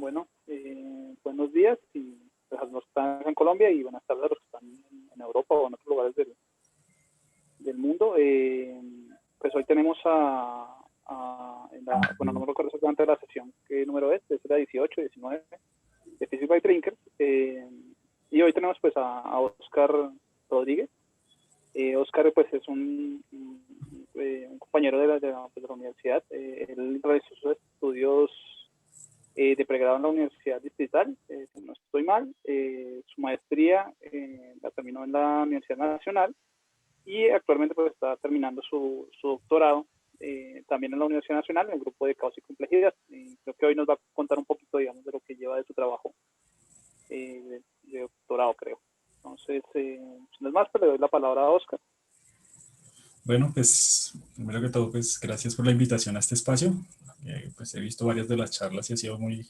Bueno, buenos días y pues, a los que están en Colombia y buenas tardes a los que están en Europa o en otros lugares del mundo. Pues hoy tenemos bueno, no me recuerdo exactamente la sesión, qué número es la 18, 19 de Physics by Drinkers. Y hoy tenemos pues a Oscar Rodríguez. Oscar pues es un compañero pues, de la universidad. Él realizó sus estudios de pregrado en la Universidad Distrital, si no estoy mal. Su maestría la terminó en la Universidad Nacional y actualmente pues está terminando su doctorado también en la Universidad Nacional en el grupo de caos y complejidad. Creo que hoy nos va a contar un poquito, digamos, de lo que lleva de su trabajo de doctorado, creo. Entonces, no es más, pero le doy la palabra a Oscar. Bueno, pues primero que todo, pues gracias por la invitación a este espacio. Pues he visto varias de las charlas y ha sido muy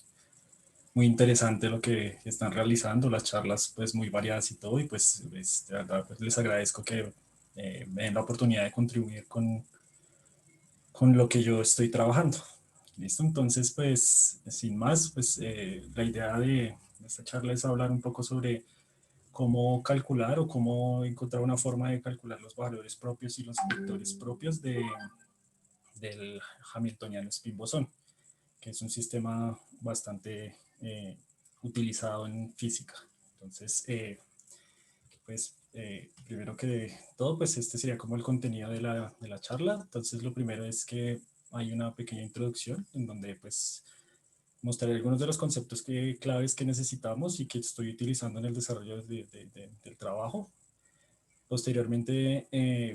interesante lo que están realizando, las charlas pues muy variadas y todo, y pues de verdad pues, les agradezco que me den la oportunidad de contribuir con lo que yo estoy trabajando. ¿Listo? Entonces, pues sin más, pues la idea de esta charla es hablar un poco sobre cómo calcular o cómo encontrar una forma de calcular los valores propios y los vectores propios del Hamiltoniano spin bosón, que es un sistema bastante utilizado en física. Entonces, primero que todo, pues este sería como el contenido de la charla. Entonces, lo primero es que hay una pequeña introducción en donde pues mostraré algunos de los conceptos claves que necesitamos y que estoy utilizando en el desarrollo del trabajo. Posteriormente,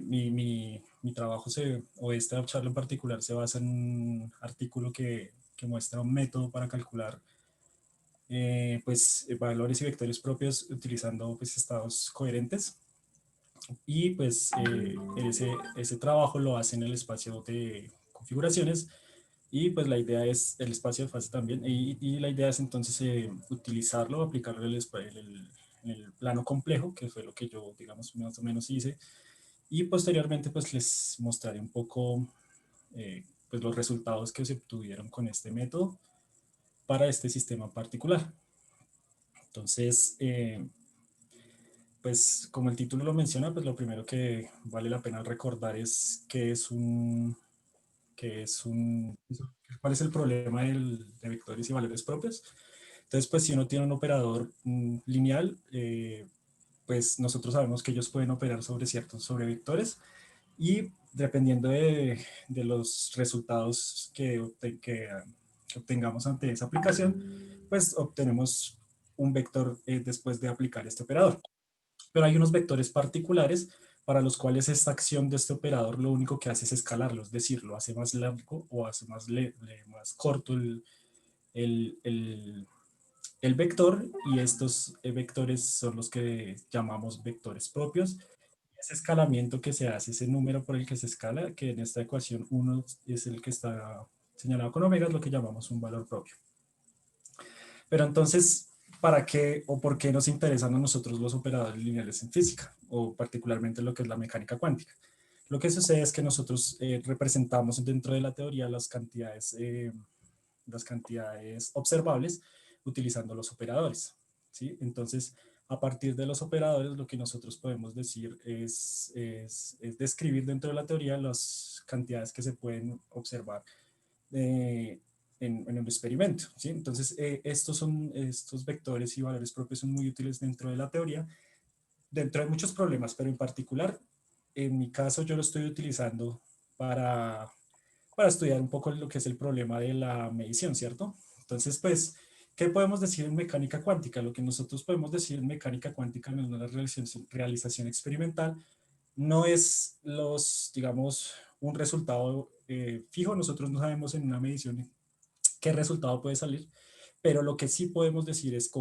mi trabajo o esta charla en particular se basa en un artículo que muestra un método para calcular valores y vectores propios utilizando pues, estados coherentes. Y pues ese trabajo lo hace en el espacio de configuraciones y pues la idea es el espacio de fase también y la idea es entonces utilizarlo, aplicarlo en el plano complejo, que fue lo que yo digamos más o menos hice, y posteriormente pues les mostraré un poco pues los resultados que se obtuvieron con este método para este sistema particular. Entonces, pues como el título lo menciona, pues lo primero que vale la pena recordar es cuál es el problema de vectores y valores propios. Entonces, pues si uno tiene un operador lineal, pues nosotros sabemos que ellos pueden operar sobre ciertos sobrevectores y dependiendo de los resultados que obtengamos ante esa aplicación, pues obtenemos un vector después de aplicar este operador. Pero hay unos vectores particulares para los cuales esta acción de este operador lo único que hace es escalarlo, es decir, lo hace más largo o hace más corto el, el, el vector, y estos vectores son los que llamamos vectores propios. Ese escalamiento que se hace, ese número por el que se escala, que en esta ecuación 1 es el que está señalado con omega, es lo que llamamos un valor propio. Pero entonces, ¿para qué o por qué nos interesan a nosotros los operadores lineales en física, o particularmente lo que es la mecánica cuántica? Lo que sucede es que nosotros representamos dentro de la teoría las cantidades observables utilizando los operadores, ¿sí? Entonces, a partir de los operadores, lo que nosotros podemos decir es describir dentro de la teoría las cantidades que se pueden observar eh, en un experimento, ¿sí? Entonces, estos vectores y valores propios son muy útiles dentro de la teoría, dentro de muchos problemas, pero en particular, en mi caso, yo lo estoy utilizando para, para estudiar un poco lo que es el problema de la medición, ¿cierto? Entonces, pues, ¿qué podemos decir en mecánica cuántica? Lo que nosotros podemos decir en mecánica cuántica en una realización experimental no es digamos, un resultado fijo. Nosotros no sabemos en una medición qué resultado puede salir, pero lo que sí podemos decir es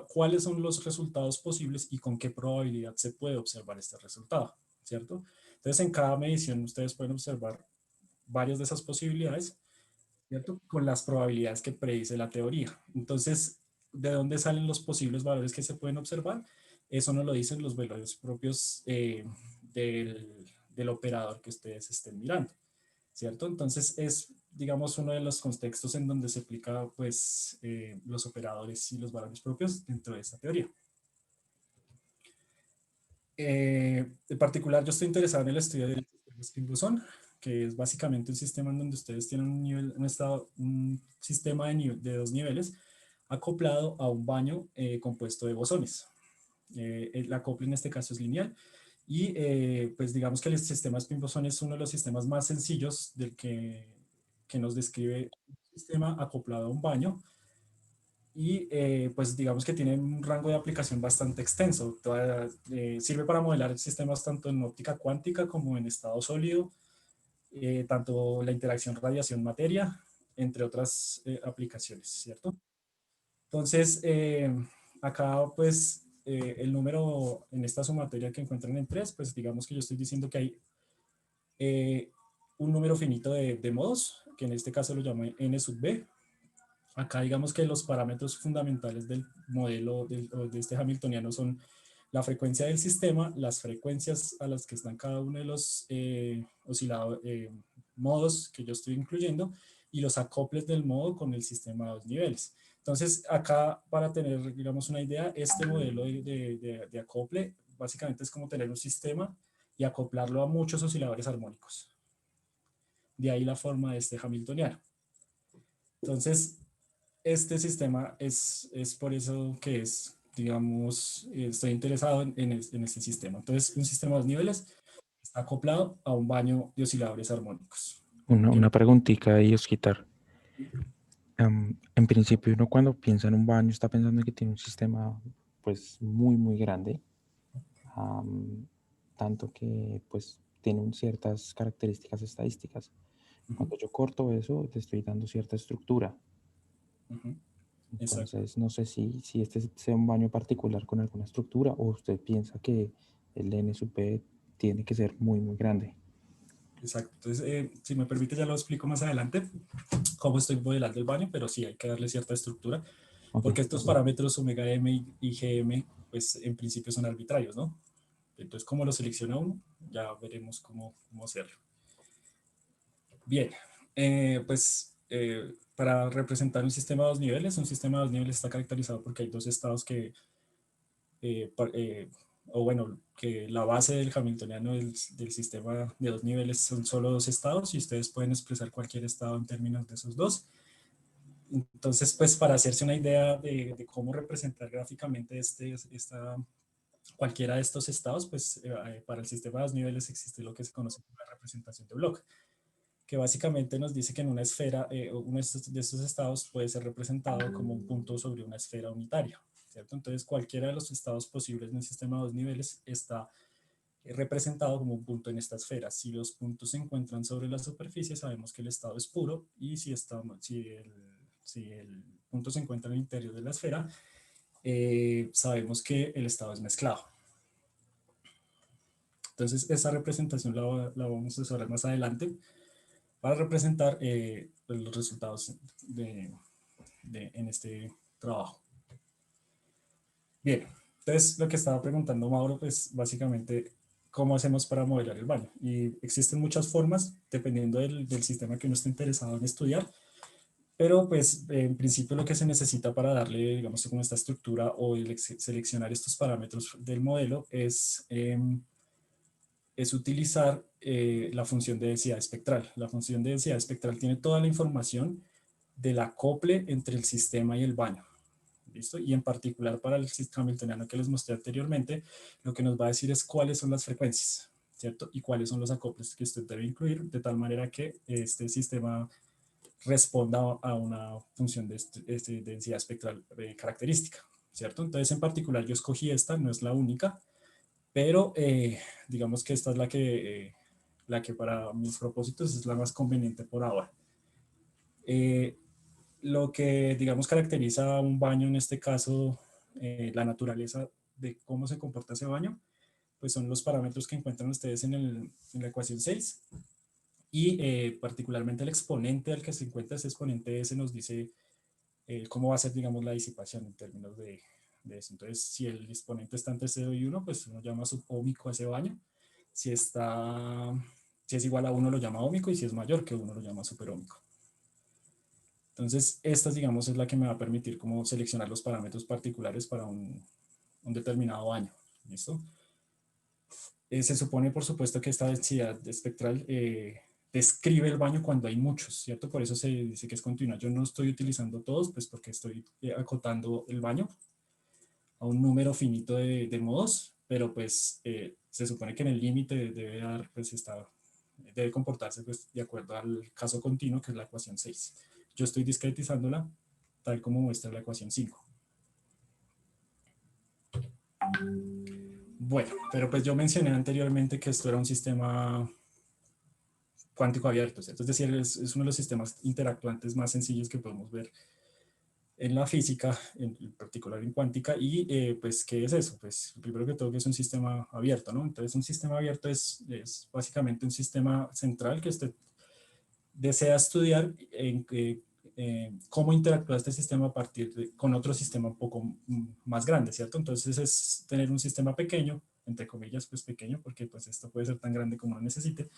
cuáles son los resultados posibles y con qué probabilidad se puede observar este resultado, ¿cierto? Entonces, en cada medición ustedes pueden observar varias de esas posibilidades, ¿cierto? Con las probabilidades que predice la teoría. Entonces, ¿de dónde salen los posibles valores que se pueden observar? Eso nos lo dicen los valores propios del operador que ustedes estén mirando. ¿cierto? Entonces es, digamos, uno de los contextos en donde se aplica, pues, los operadores y los valores propios dentro de esta teoría. En particular, yo estoy interesado en el estudio del sistema Spin-Bosón, que es básicamente un sistema en donde ustedes tienen un nivel, un sistema de dos niveles acoplado a un baño compuesto de bosones. El acople en este caso es lineal y pues digamos que el sistema Spin-Bosón es uno de los sistemas más sencillos que nos describe un sistema acoplado a un baño y pues digamos que tiene un rango de aplicación bastante extenso. Sirve para modelar sistemas tanto en óptica cuántica como en estado sólido, tanto la interacción radiación-materia, entre otras aplicaciones, ¿cierto? Entonces, acá pues el número en esta sumatoria que encuentran en 3, pues digamos que yo estoy diciendo que hay un número finito de modos, que en este caso lo llamo n sub b. Acá digamos que los parámetros fundamentales del modelo de este hamiltoniano son la frecuencia del sistema, las frecuencias a las que están cada uno de los modos que yo estoy incluyendo y los acoples del modo con el sistema a dos niveles. Entonces acá para tener digamos una idea, este modelo de acople básicamente es como tener un sistema y acoplarlo a muchos osciladores armónicos. De ahí la forma de este hamiltoniano. Entonces, este sistema es por eso que es, digamos, estoy interesado en este sistema. Entonces, un sistema de dos niveles está acoplado a un baño de osciladores armónicos. Una preguntita ahí, Osquitar. En principio, uno cuando piensa en un baño está pensando en que tiene un sistema pues muy, muy grande, tanto que pues tiene ciertas características estadísticas. Cuando yo corto eso, te estoy dando cierta estructura. Entonces, no sé si este sea un baño particular con alguna estructura o usted piensa que el N sub P tiene que ser muy, muy grande. Exacto. Entonces, si me permite, ya lo explico más adelante cómo estoy modelando el baño, pero sí hay que darle cierta estructura, porque estos parámetros omega m y gm, pues en principio son arbitrarios, ¿no? Entonces, ¿cómo lo selecciona uno? Ya veremos cómo hacerlo. Bien, para representar un sistema de dos niveles está caracterizado porque hay dos estados que que la base del hamiltoniano del sistema de dos niveles son solo dos estados y ustedes pueden expresar cualquier estado en términos de esos dos. Entonces, pues para hacerse una idea de cómo representar gráficamente cualquiera de estos estados, pues para el sistema de dos niveles existe lo que se conoce como la representación de Bloch, que básicamente nos dice que en una esfera, uno de estos estados puede ser representado como un punto sobre una esfera unitaria, ¿cierto? Entonces, cualquiera de los estados posibles en un sistema de dos niveles está representado como un punto en esta esfera. Si los puntos se encuentran sobre la superficie, sabemos que el estado es puro, y si el punto se encuentra en el interior de la esfera, sabemos que el estado es mezclado. Entonces, esa representación la vamos a usar más adelante para representar pues, los resultados en este trabajo. Bien, entonces lo que estaba preguntando Mauro, pues básicamente, ¿cómo hacemos para modelar el baño? Y existen muchas formas, dependiendo del sistema que uno esté interesado en estudiar, pero pues en principio lo que se necesita para darle, digamos, como esta estructura o seleccionar estos parámetros del modelo es utilizar la función de densidad espectral. La función de densidad espectral tiene toda la información del acople entre el sistema y el baño. ¿Listo? Y en particular para el sistema hamiltoniano que les mostré anteriormente, lo que nos va a decir es cuáles son las frecuencias, ¿cierto? Y cuáles son los acoples que usted debe incluir, de tal manera que este sistema responda a una función de densidad espectral característica, ¿cierto? Entonces, en particular, yo escogí esta, no es la única, pero digamos que esta es la que para mis propósitos es la más conveniente por ahora. Lo que, digamos, caracteriza a un baño, en este caso, la naturaleza de cómo se comporta ese baño, pues son los parámetros que encuentran ustedes en la ecuación 6, y particularmente el exponente al que se encuentra ese exponente S nos dice cómo va a ser, digamos, la disipación en términos de eso. Entonces, si el exponente está entre 0 y 1, pues uno llama subóhmico a ese baño. Si está Si es igual a 1 lo llama óhmico y si es mayor que 1 lo llama superóhmico. Entonces, esta, digamos, es la que me va a permitir como seleccionar los parámetros particulares para un determinado baño. ¿Listo? Se supone, por supuesto, que esta densidad espectral describe el baño cuando hay muchos, ¿cierto? Por eso se dice que es continua. Yo no estoy utilizando todos, pues porque estoy acotando el baño a un número finito de modos, pero pues se supone que en el límite debe dar, pues debe comportarse pues, de acuerdo al caso continuo, que es la ecuación 6. Yo estoy discretizándola tal como muestra la ecuación 5. Bueno, pero pues yo mencioné anteriormente que esto era un sistema cuántico abierto, ¿cierto? Es decir, es uno de los sistemas interactuantes más sencillos que podemos ver en la física, en particular en cuántica, y pues, ¿qué es eso? Pues, primero que todo, que es un sistema abierto, ¿no? Entonces, un sistema abierto es básicamente un sistema central que usted desea estudiar en cómo interactúa este sistema a partir con otro sistema un poco más grande, ¿cierto? Entonces, es tener un sistema pequeño, entre comillas, pues pequeño, porque pues esto puede ser tan grande como lo necesite,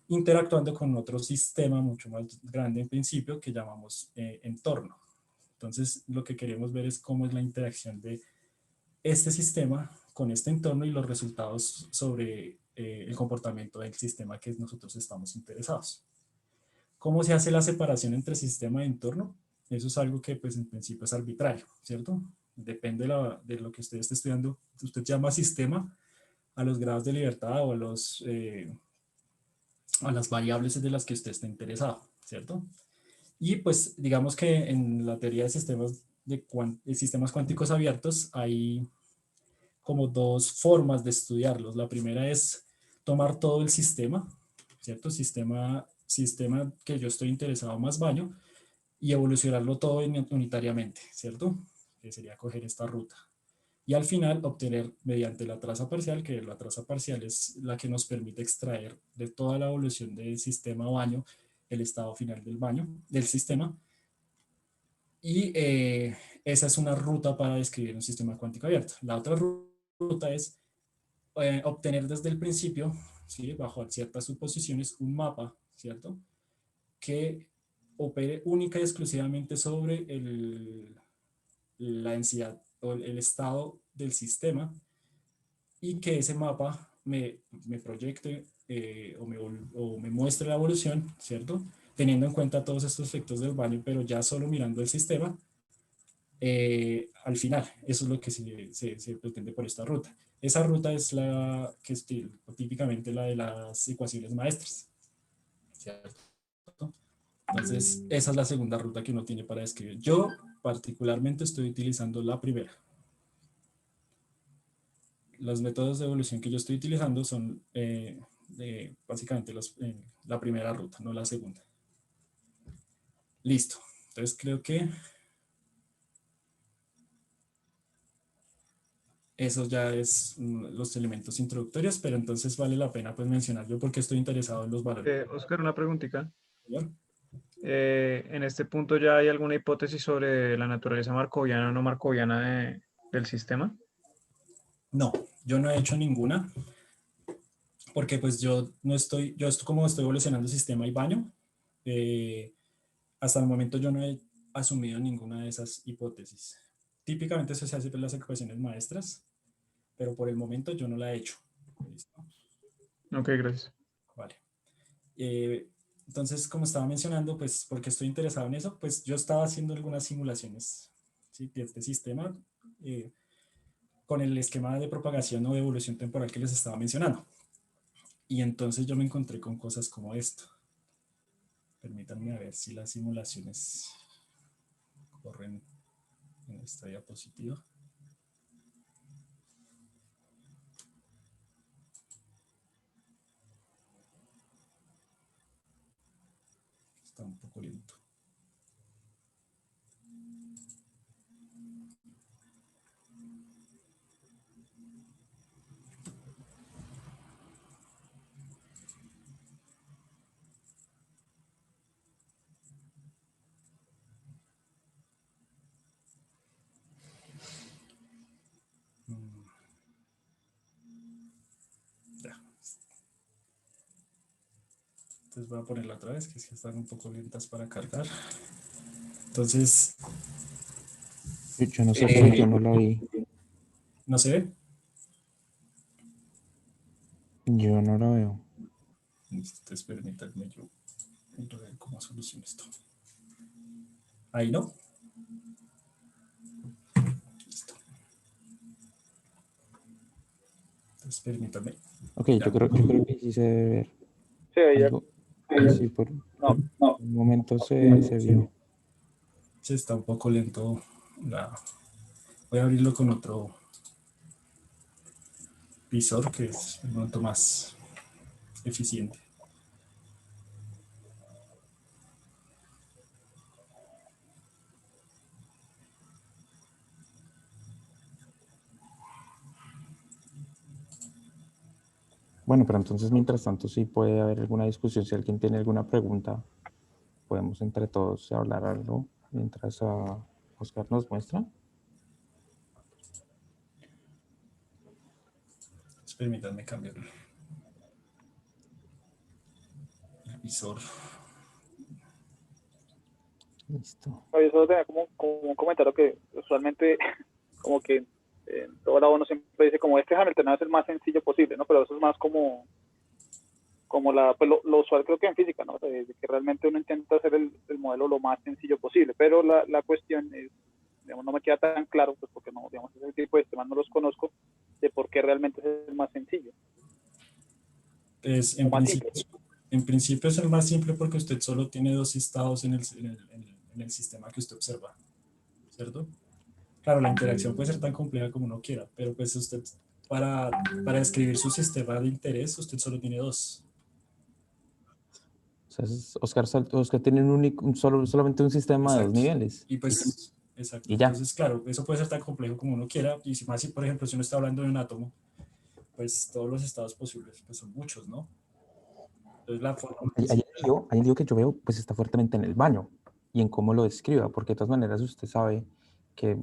interactuando con otro sistema mucho más grande en principio que llamamos entorno. Entonces, lo que queremos ver es cómo es la interacción de este sistema con este entorno y los resultados sobre el comportamiento del sistema que nosotros estamos interesados. ¿Cómo se hace la separación entre sistema y entorno? Eso es algo que pues en principio es arbitrario, ¿cierto? Depende de lo que usted esté estudiando. Usted llama sistema a los grados de libertad o a las variables de las que usted esté interesado, ¿cierto? Y pues digamos que en la teoría de sistemas cuánticos abiertos hay como dos formas de estudiarlos. La primera es tomar todo el sistema, ¿cierto? Sistema que yo estoy interesado más baño y evolucionarlo todo unitariamente, ¿cierto? Que sería coger esta ruta. Y al final obtener mediante la traza parcial, que la traza parcial es la que nos permite extraer de toda la evolución del sistema baño el estado final del baño, del sistema. Y esa es una ruta para describir un sistema cuántico abierto. La otra ruta es obtener desde el principio, ¿sí? Bajo ciertas suposiciones, un mapa, ¿cierto? Que opere única y exclusivamente sobre la densidad o el estado del sistema y que ese mapa me proyecte o me muestre la evolución, ¿cierto? Teniendo en cuenta todos estos efectos del baño, pero ya solo mirando el sistema, al final. Eso es lo que se pretende por esta ruta. Esa ruta es la que es típicamente la de las ecuaciones maestras, ¿cierto? Entonces, esa es la segunda ruta que uno tiene para describir. Yo particularmente estoy utilizando la primera. Los métodos de evolución que yo estoy utilizando son básicamente la primera ruta, no la segunda. Listo. Entonces creo que eso ya es los elementos introductorios, pero entonces vale la pena pues mencionar yo porque estoy interesado en los valores. Oscar, una preguntita. ¿Señor? En este punto ya hay alguna hipótesis sobre la naturaleza markoviana o no markoviana del sistema. No, yo no he hecho ninguna porque pues como estoy evolucionando sistema y baño, hasta el momento yo no he asumido ninguna de esas hipótesis. Típicamente eso se hace por las ecuaciones maestras, pero por el momento yo no la he hecho. ¿Listo? Ok, gracias. Vale. Entonces, como estaba mencionando, pues porque estoy interesado en eso, pues yo estaba haciendo algunas simulaciones, ¿sí? De este sistema con el esquema de propagación o de evolución temporal que les estaba mencionando. Y entonces yo me encontré con cosas como esto. Permítanme a ver si las simulaciones corren en esta diapositiva. Está un poco lento. Ya. Entonces voy a ponerla otra vez, que es que están un poco lentas para cargar. Entonces, Yo no sé, pero yo no lo vi. ¿no se ve? Yo no lo veo. Entonces, permítanme, yo miro a ver cómo soluciono esto. Ahí no. Listo. Entonces, permítanme. Ok, Ya. yo creo que sí se debe ver. Sí, ahí ya. Algo, sí, por No, no. un momento se vio. Sí, está un poco lento. Voy a abrirlo con otro visor que es un momento más eficiente. Bueno, pero entonces mientras tanto sí puede haber alguna discusión. Si alguien tiene alguna pregunta, podemos entre todos hablar algo mientras Oscar nos muestra. Entonces, permítanme cambiar el visor. Listo. Oye, solo tenía como un comentario que usualmente como que en todo lado uno siempre dice como este Hamilton es el más sencillo posible, ¿no? Pero eso es más como pues lo usual creo que en física, ¿no? De que realmente uno intenta hacer el modelo lo más sencillo posible, pero la cuestión es, digamos, no me queda tan claro, pues porque no, digamos, ese tipo de sistemas no los conozco, de por qué realmente es el más sencillo, Pues o más simple. en principio es el más simple porque usted solo tiene dos estados en el sistema que usted observa, ¿cierto? Claro, la interacción puede ser tan compleja como uno quiera, pero pues usted, para describir su sistema de interés, usted solo tiene dos. O sea, Oscar tiene solamente un sistema de dos Exacto. niveles. Y pues, exacto. Y ya. Entonces, claro, eso puede ser tan complejo como uno quiera. Y si más, si por ejemplo, si uno está hablando de un átomo, pues todos los estados posibles pues son muchos, ¿no? Entonces, la forma más simple. Hay un lío que yo veo, pues está fuertemente en el baño y en cómo lo describa, porque de todas maneras usted sabe que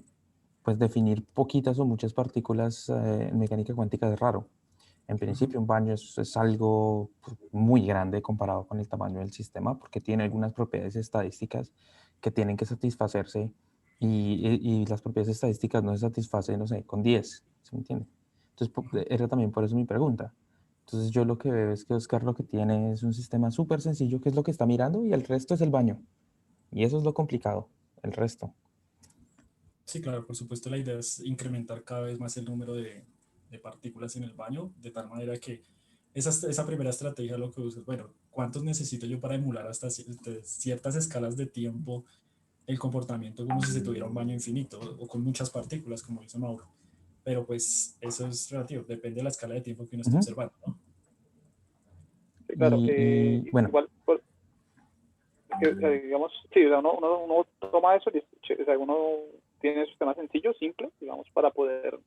pues definir poquitas o muchas partículas en mecánica cuántica es raro. En principio, un baño es algo pues, muy grande comparado con el tamaño del sistema, porque tiene algunas propiedades estadísticas que tienen que satisfacerse y las propiedades estadísticas no se satisfacen, no sé, con 10, ¿se me entiende? Entonces, era también por eso mi pregunta. Entonces, yo lo que veo es que Oscar lo que tiene es un sistema súper sencillo, que es lo que está mirando, y el resto es el baño. Y eso es lo complicado, el resto. Sí, claro, por supuesto, la idea es incrementar cada vez más el número de partículas en el baño, de tal manera que esa primera estrategia lo que usa es, bueno, ¿cuántos necesito yo para emular hasta ciertas escalas de tiempo el comportamiento como si se tuviera un baño infinito o con muchas partículas, como dice Mauro? Pero pues eso es relativo, depende de la escala de tiempo que uno esté Ujú. observando, ¿no? Sí, claro, Bueno, igual, pues, digamos, sí, o sea, uno toma eso, o sea, uno tiene un sistema sencillo, simple, digamos, para poder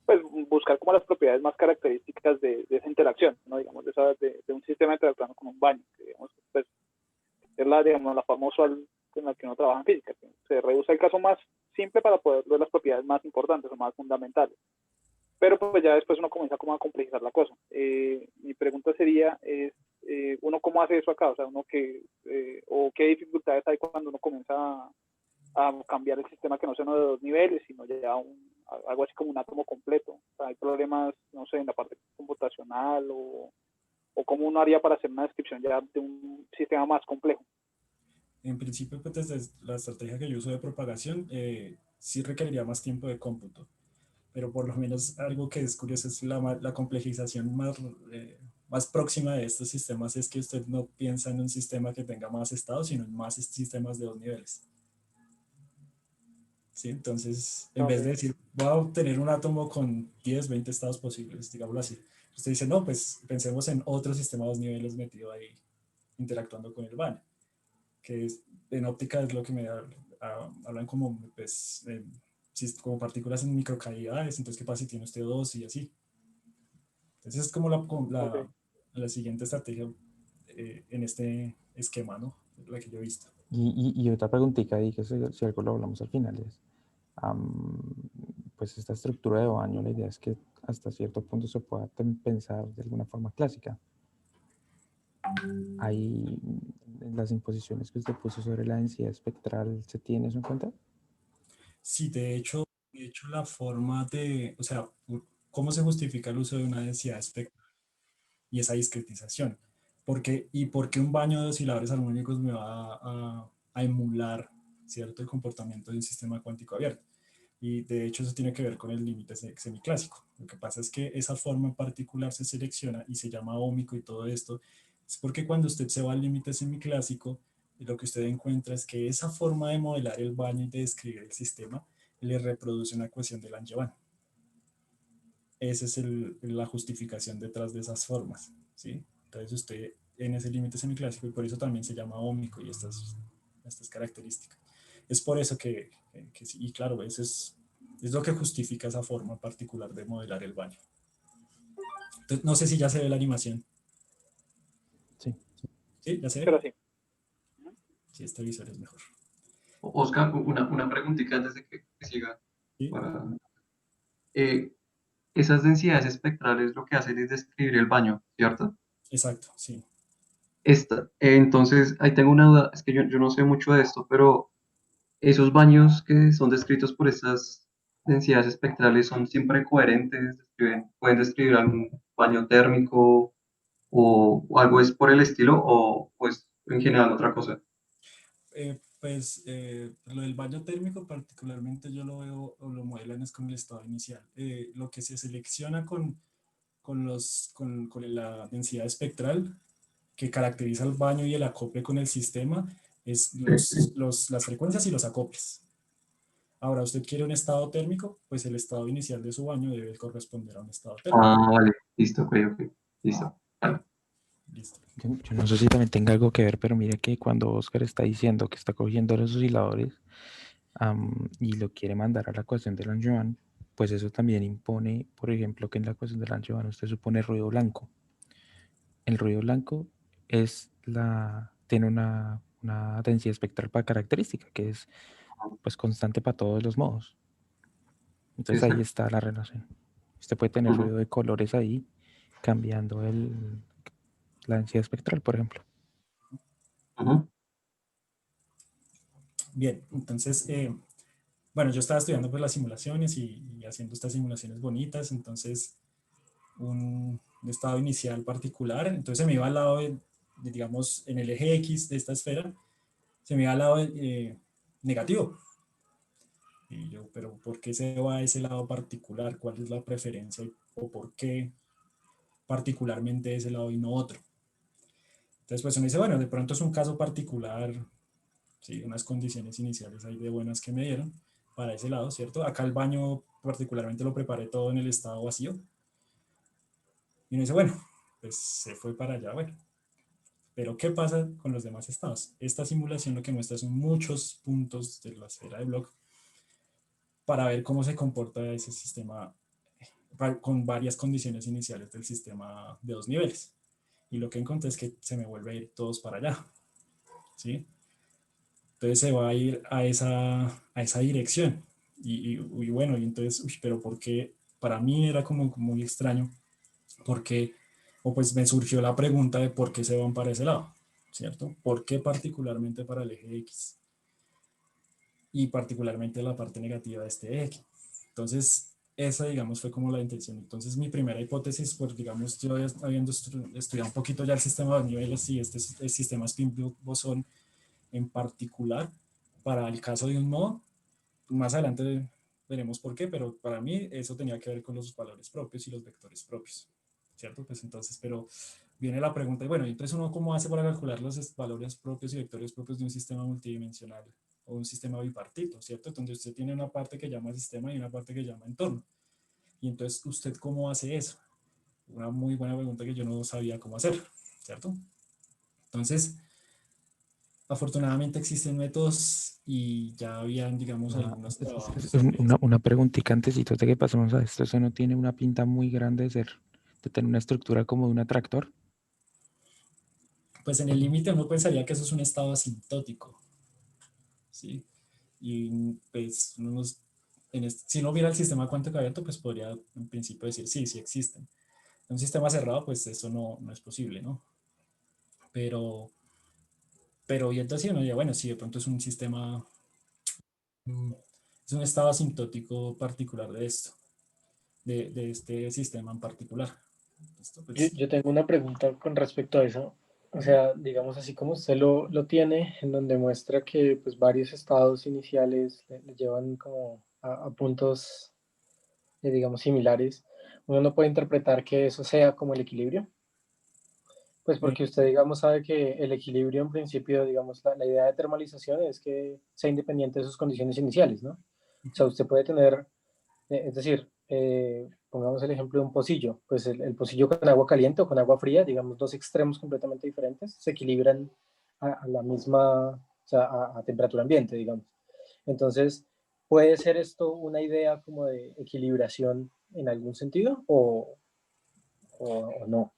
pues, buscar como las propiedades más características de esa interacción, ¿no? Digamos, de un sistema interactuando con un baño, que digamos, pues, es digamos, la forma usual en la que uno trabaja en física. Que se reduce el caso más simple para poder ver las propiedades más importantes o más fundamentales. Pero pues ya después uno comienza como a complejizar la cosa. Mi pregunta sería, ¿uno cómo hace eso acá? O sea, o qué dificultades hay cuando uno comienza a cambiar el sistema que no sea uno de dos niveles, sino ya algo así como un átomo completo. O sea, hay problemas, no sé, en la parte computacional o cómo uno haría para hacer una descripción ya de un sistema más complejo. En principio, pues desde la estrategia que yo uso de propagación, sí requeriría más tiempo de cómputo, pero por lo menos algo que es curioso es la complejización más próxima de estos sistemas es que usted no piensa en un sistema que tenga más estados, sino en más sistemas de dos niveles. ¿Sí? Entonces, en vez de Okay. decir, voy a obtener un átomo con 10, 20 estados posibles, digámoslo así, usted dice, no, pues pensemos en otro sistema de dos niveles metido ahí, interactuando con el baño, que en óptica es lo que hablan como, pues, como partículas en microcavidades, entonces, ¿qué pasa si tiene usted dos y así? Entonces, es como Okay. la siguiente estrategia en este esquema, ¿no? La que yo he visto. y otra preguntita ahí, que si algo lo hablamos al final, es, am, pues esta estructura de baño, la idea es que hasta cierto punto se pueda pensar de alguna forma clásica. Ahí, en las imposiciones que usted puso sobre la densidad espectral, ¿se tiene eso en cuenta? Sí, de hecho la forma de, o sea, cómo se justifica el uso de una densidad espectral y esa discretización. ¿Por qué un baño de osciladores armónicos me va a emular, ¿cierto?, el comportamiento de un sistema cuántico abierto? Y de hecho eso tiene que ver con el límite semiclásico. Lo que pasa es que esa forma en particular se selecciona y se llama ómico y todo esto. Es porque cuando usted se va al límite semiclásico, lo que usted encuentra es que esa forma de modelar el baño y de describir el sistema le reproduce una ecuación de Langevin. Esa es la justificación detrás de esas formas, ¿sí? Entonces usted en ese límite semiclásico, y por eso también se llama ómico y estas características. Es por eso que sí, y claro, eso es lo que justifica esa forma particular de modelar el baño. Entonces, no sé si ya se ve la animación. Sí. ¿Sí? ¿Ya se ve? Pero sí. Sí, este visor es mejor. Oscar, una preguntita antes de que siga. ¿Sí? Para, eh, esas densidades espectrales lo que hacen es describir el baño, ¿cierto? Exacto, sí. Entonces, ahí tengo una duda, es que yo no sé mucho de esto, pero esos baños que son descritos por estas densidades espectrales son siempre coherentes, pueden describir algún baño térmico o algo es por el estilo o pues en general otra cosa. Lo del baño térmico particularmente yo lo veo o lo modelan es con el estado inicial. Lo que se selecciona con la densidad espectral que caracteriza el baño y el acople con el sistema es las frecuencias y los acoples. Ahora, usted quiere un estado térmico, pues el estado inicial de su baño debe corresponder a un estado térmico. Ah, vale, listo, ok, ok, listo. Vale. Listo. Yo no sé si también tenga algo que ver, pero mire que cuando Oscar está diciendo que está cogiendo los osciladores y lo quiere mandar a la ecuación de Langevin, pues eso también impone, por ejemplo, que en la ecuación de Langevin usted supone ruido blanco. El ruido blanco tiene una densidad espectral para característica, que es pues constante para todos los modos. Entonces ahí Exacto. está la relación. Usted puede tener ruido de colores ahí, cambiando la densidad espectral, por ejemplo. Ujú. Bien, entonces, bueno, yo estaba estudiando pues las simulaciones y haciendo estas simulaciones bonitas, entonces un estado inicial particular, entonces se me iba al lado digamos, en el eje X de esta esfera, se me iba al lado negativo. Y yo, pero ¿por qué se va a ese lado particular? ¿Cuál es la preferencia? ¿O por qué particularmente ese lado y no otro? Entonces, pues uno dice, bueno, de pronto es un caso particular, ¿sí? Unas condiciones iniciales ahí de buenas que me dieron para ese lado, ¿cierto? Acá el baño particularmente lo preparé todo en el estado vacío. Y uno dice, bueno, pues se fue para allá, bueno. Pero ¿qué pasa con los demás estados? Esta simulación lo que muestra son muchos puntos de la esfera de Bloch para ver cómo se comporta ese sistema con varias condiciones iniciales del sistema de dos niveles. Y lo que encontré es que se me vuelve a ir todos para allá, ¿sí? Entonces se va a ir a esa dirección. Y bueno, y entonces, pero ¿por qué? Para mí era como muy extraño, porque, o pues me surgió la pregunta de por qué se van para ese lado, ¿cierto? ¿Por qué particularmente para el eje X? Y particularmente la parte negativa de este eje. Entonces, esa, digamos, fue como la intención. Entonces, mi primera hipótesis, pues, digamos, yo habiendo estudiado un poquito ya el sistema de niveles y el sistema spin-bosón en particular, para el caso de un nodo, más adelante veremos por qué, pero para mí eso tenía que ver con los valores propios y los vectores propios, ¿cierto? Pues entonces, pero viene la pregunta, y bueno, entonces uno cómo hace para calcular los valores propios y vectores propios de un sistema multidimensional o un sistema bipartito, ¿cierto? Entonces usted tiene una parte que llama sistema y una parte que llama entorno. Y entonces, ¿usted cómo hace eso? Una muy buena pregunta que yo no sabía cómo hacer, ¿cierto? Entonces, afortunadamente existen métodos y ya habían, digamos, algunos trabajos sobre eso. Una preguntita antesito de que pasemos a esto. ¿Eso no tiene una pinta muy grande de tener una estructura como de un atractor? Pues en el límite uno pensaría que eso es un estado asintótico, ¿sí? Y pues si no hubiera el sistema cuántico abierto, pues podría en principio decir, sí, sí existen. En un sistema cerrado, pues eso no es posible, ¿no? pero viendo así uno diría, bueno, sí, de pronto es un sistema, es un estado asintótico particular de esto, de este sistema en particular. Esto, pues, Yo tengo una pregunta con respecto a eso. O sea, digamos así como usted lo tiene, en donde muestra que pues varios estados iniciales le llevan como a puntos, digamos, similares. Uno no puede interpretar que eso sea como el equilibrio. Pues eh, porque usted, digamos, sabe que el equilibrio en principio, digamos, la idea de termalización es que sea independiente de sus condiciones iniciales, ¿no? O sea, usted puede tener, es decir, pongamos el ejemplo de un pocillo, pues el pocillo con agua caliente o con agua fría, digamos, dos extremos completamente diferentes, se equilibran a la misma, o sea, a temperatura ambiente, digamos. Entonces, ¿puede ser esto una idea como de equilibración en algún sentido o no?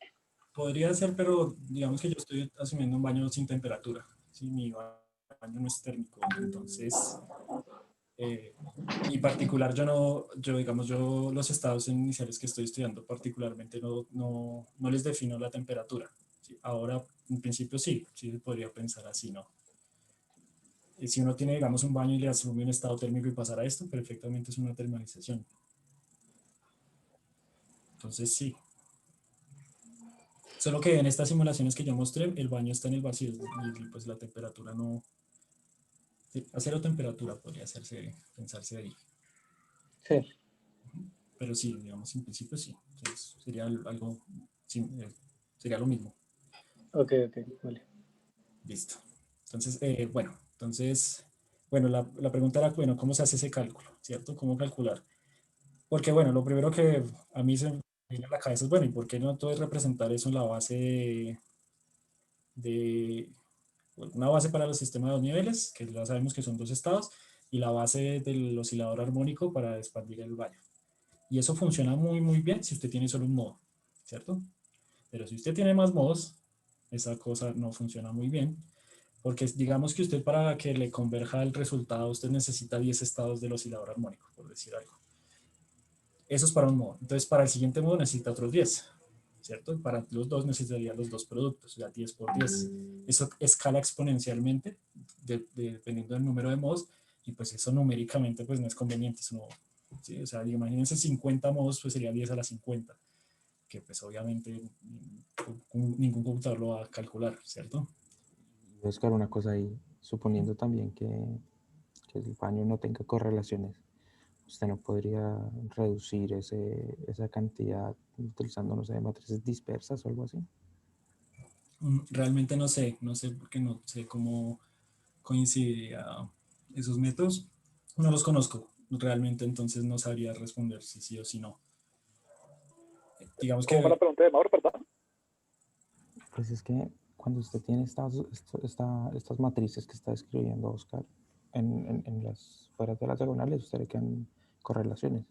podría ser, pero digamos que yo estoy asumiendo un baño sin temperatura, ¿sí? Mi baño no es térmico, entonces, eh, y particular yo no, yo digamos, yo los estados iniciales que estoy estudiando particularmente no les defino la temperatura, ¿sí? Ahora, en principio sí se podría pensar así, ¿no? Y si uno tiene, digamos, un baño y le asume un estado térmico y pasar a esto, perfectamente es una termalización. Entonces sí. Solo que en estas simulaciones que yo mostré, el baño está en el vacío y pues la temperatura no... A cero temperatura podría hacerse, pensarse ahí. Sí, Pero sí, digamos, en principio sí. Entonces sería algo... sí, sería lo mismo. ok, vale. Listo. Entonces, bueno, la pregunta era, bueno, ¿cómo se hace ese cálculo? ¿Cierto? ¿Cómo calcular? Porque, bueno, lo primero que a mí se me viene a la cabeza es, bueno, ¿y por qué no entonces representar eso en la base de una base para los sistemas de dos niveles, que ya sabemos que son dos estados, y la base del oscilador armónico para expandir el baño? Y eso funciona muy bien si usted tiene solo un modo, ¿cierto? Pero si usted tiene más modos, esa cosa no funciona muy bien, porque digamos que usted para que le converja el resultado, usted necesita 10 estados del oscilador armónico, por decir algo. Eso es para un modo. Entonces, para el siguiente modo necesita otros 10, ¿cierto? Para los dos necesitaría los dos productos, o sea, 10 por 10. Eso escala exponencialmente dependiendo del número de modos, y pues eso numéricamente pues no es conveniente. Eso no, ¿sí? O sea, imagínense 50 modos, pues sería 10 a la 50, que pues obviamente ningún computador lo va a calcular, ¿cierto? Oscar, una cosa ahí, suponiendo también que el baño no tenga correlaciones, usted no podría reducir esa cantidad utilizando, no sé, matrices dispersas o algo así. Realmente no sé porque no sé cómo coincidiría esos métodos. No los conozco realmente, entonces no sabría responder si sí o si no. Digamos ¿Cómo fue la que pregunta de Mauro, perdón? Pues es que cuando usted tiene estas matrices que está escribiendo Oscar en las fueras de las diagonales, usted le quedan correlaciones,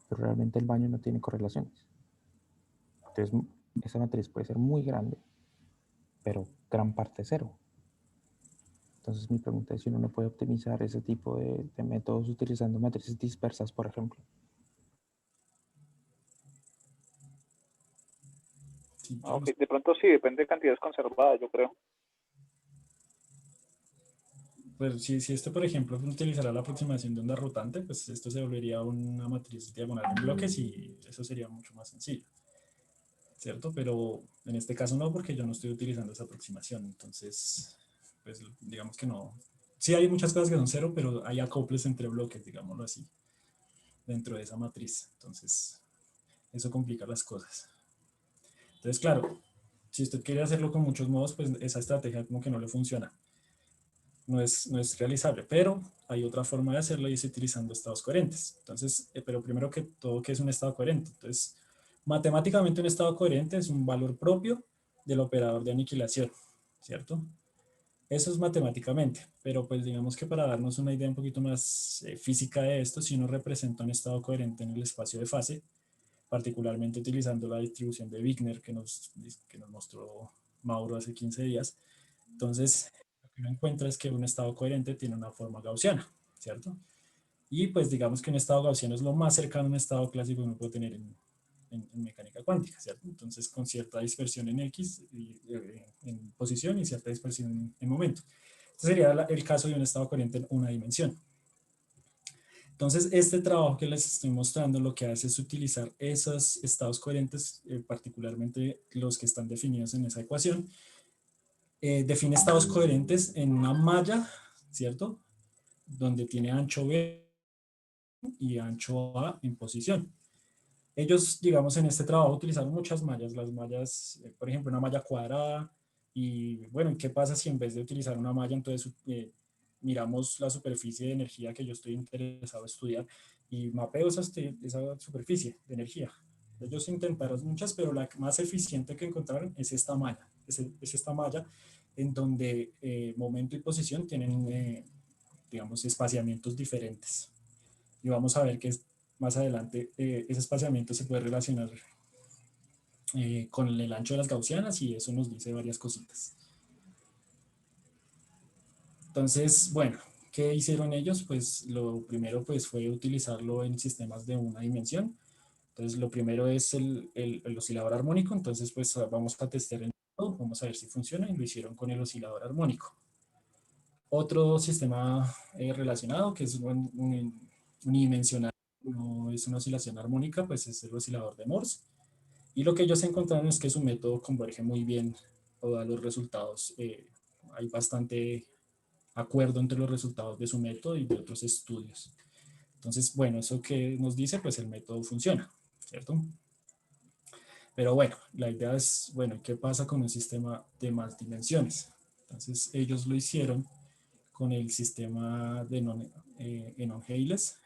pero realmente el baño no tiene correlaciones. Entonces, esa matriz puede ser muy grande, pero gran parte cero. Entonces, mi pregunta es si uno no puede optimizar ese tipo de métodos utilizando matrices dispersas, por ejemplo. sí, Ah, ok, de pronto sí, depende de cantidades conservadas, yo creo. pues, si esto, por ejemplo, utilizará la aproximación de onda rotante, pues esto se volvería una matriz diagonal en bloques y eso sería mucho más sencillo, ¿cierto? Pero en este caso no, porque yo no estoy utilizando esa aproximación, entonces, pues digamos que no. Sí hay muchas cosas que son cero, pero hay acoples entre bloques, digámoslo así, dentro de esa matriz. Entonces, eso complica las cosas. Entonces, claro, si usted quiere hacerlo con muchos modos, pues esa estrategia como que no le funciona. No es realizable, pero hay otra forma de hacerlo y es utilizando estados coherentes. Entonces, pero primero que todo, ¿qué es un estado coherente? Entonces, matemáticamente un estado coherente es un valor propio del operador de aniquilación, ¿cierto? Eso es matemáticamente, pero pues digamos que para darnos una idea un poquito más física de esto, si uno representa un estado coherente en el espacio de fase, particularmente utilizando la distribución de Wigner que nos mostró Mauro hace 15 días, entonces lo que uno encuentra es que un estado coherente tiene una forma gaussiana, ¿cierto? Y pues digamos que un estado gaussiano es lo más cercano a un estado clásico que uno puede tener en mecánica cuántica, ¿cierto? Entonces, con cierta dispersión en X, en posición y cierta dispersión en momento. Este sería el caso de un estado coherente en una dimensión. Entonces, este trabajo que les estoy mostrando lo que hace es utilizar esos estados coherentes, particularmente los que están definidos en esa ecuación. Define estados coherentes en una malla, ¿cierto? Donde tiene ancho B y ancho A en posición. Ellos, digamos, en este trabajo utilizaron muchas mallas, las mallas, por ejemplo, una malla cuadrada, y bueno, ¿qué pasa si en vez de utilizar una malla, entonces miramos la superficie de energía que yo estoy interesado en estudiar y mapeo esa superficie de energía? Ellos intentaron muchas, pero la más eficiente que encontraron es esta malla, es esta malla en donde momento y posición tienen, digamos, espaciamientos diferentes. Y vamos a ver que más adelante ese espaciamiento se puede relacionar con el ancho de las gaussianas, y eso nos dice varias cositas. Entonces, bueno, ¿qué hicieron ellos? Pues lo primero pues, fue utilizarlo en sistemas de una dimensión. Entonces, lo primero es el oscilador armónico. Entonces, pues vamos a testear el método, vamos a ver si funciona, y lo hicieron con el oscilador armónico. Otro sistema relacionado, que es unidimensional, no es una oscilación armónica, pues es el oscilador de Morse. Y lo que ellos encontraron es que su método converge muy bien a los resultados. Hay bastante acuerdo entre los resultados de su método y de otros estudios. Entonces, bueno, eso que nos dice, pues el método funciona, ¿cierto? Pero bueno, la idea es, bueno, ¿qué pasa con un sistema de más dimensiones? Entonces, ellos lo hicieron con el sistema de Henon-Hales,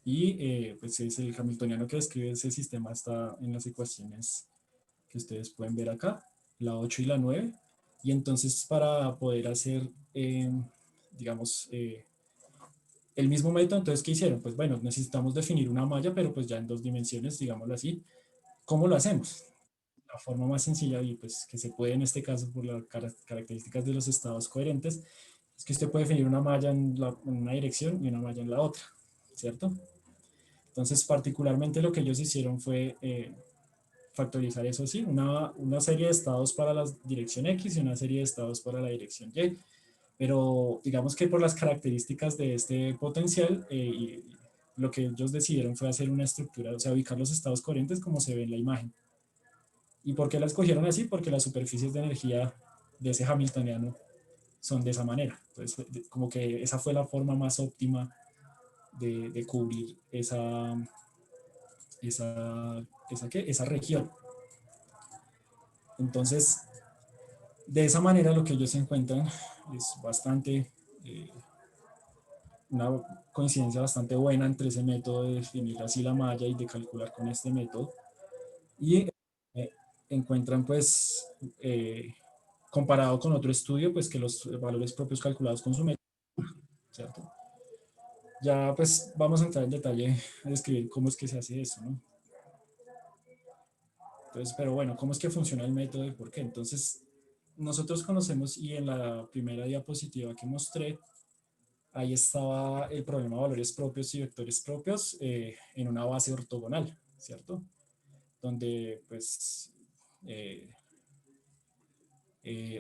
y pues es el hamiltoniano que describe ese sistema, está en las ecuaciones que ustedes pueden ver acá, la 8 y la 9. Y entonces, para poder hacer, digamos, el mismo método, entonces, ¿qué hicieron? Pues bueno, necesitamos definir una malla, pero pues ya en 2 dimensiones, digámoslo así. ¿Cómo lo hacemos? La forma más sencilla, y pues que se puede en este caso por las características de los estados coherentes, es que usted puede definir una malla en una dirección y una malla en la otra, ¿cierto? Entonces, particularmente lo que ellos hicieron fue factorizar eso, sí, una serie de estados para la dirección X y una serie de estados para la dirección Y. Pero digamos que por las características de este potencial, lo que ellos decidieron fue hacer una estructura, o sea, ubicar los estados coherentes como se ve en la imagen. ¿Y por qué la escogieron así? Porque las superficies de energía de ese hamiltoniano son de esa manera. Entonces, como que esa fue la forma más óptima de cubrir esa región. Entonces, de esa manera lo que ellos encuentran es bastante, una coincidencia bastante buena entre ese método de definir así la malla y de calcular con este método. Y encuentran pues, comparado con otro estudio, pues que los valores propios calculados con su método, ¿cierto? Ya pues vamos a entrar en detalle a describir cómo es que se hace eso, ¿no? Entonces, pero bueno, ¿cómo es que funciona el método y por qué? Entonces, nosotros conocemos, y en la primera diapositiva que mostré, ahí estaba el problema de valores propios y vectores propios en una base ortogonal, ¿cierto? Donde pues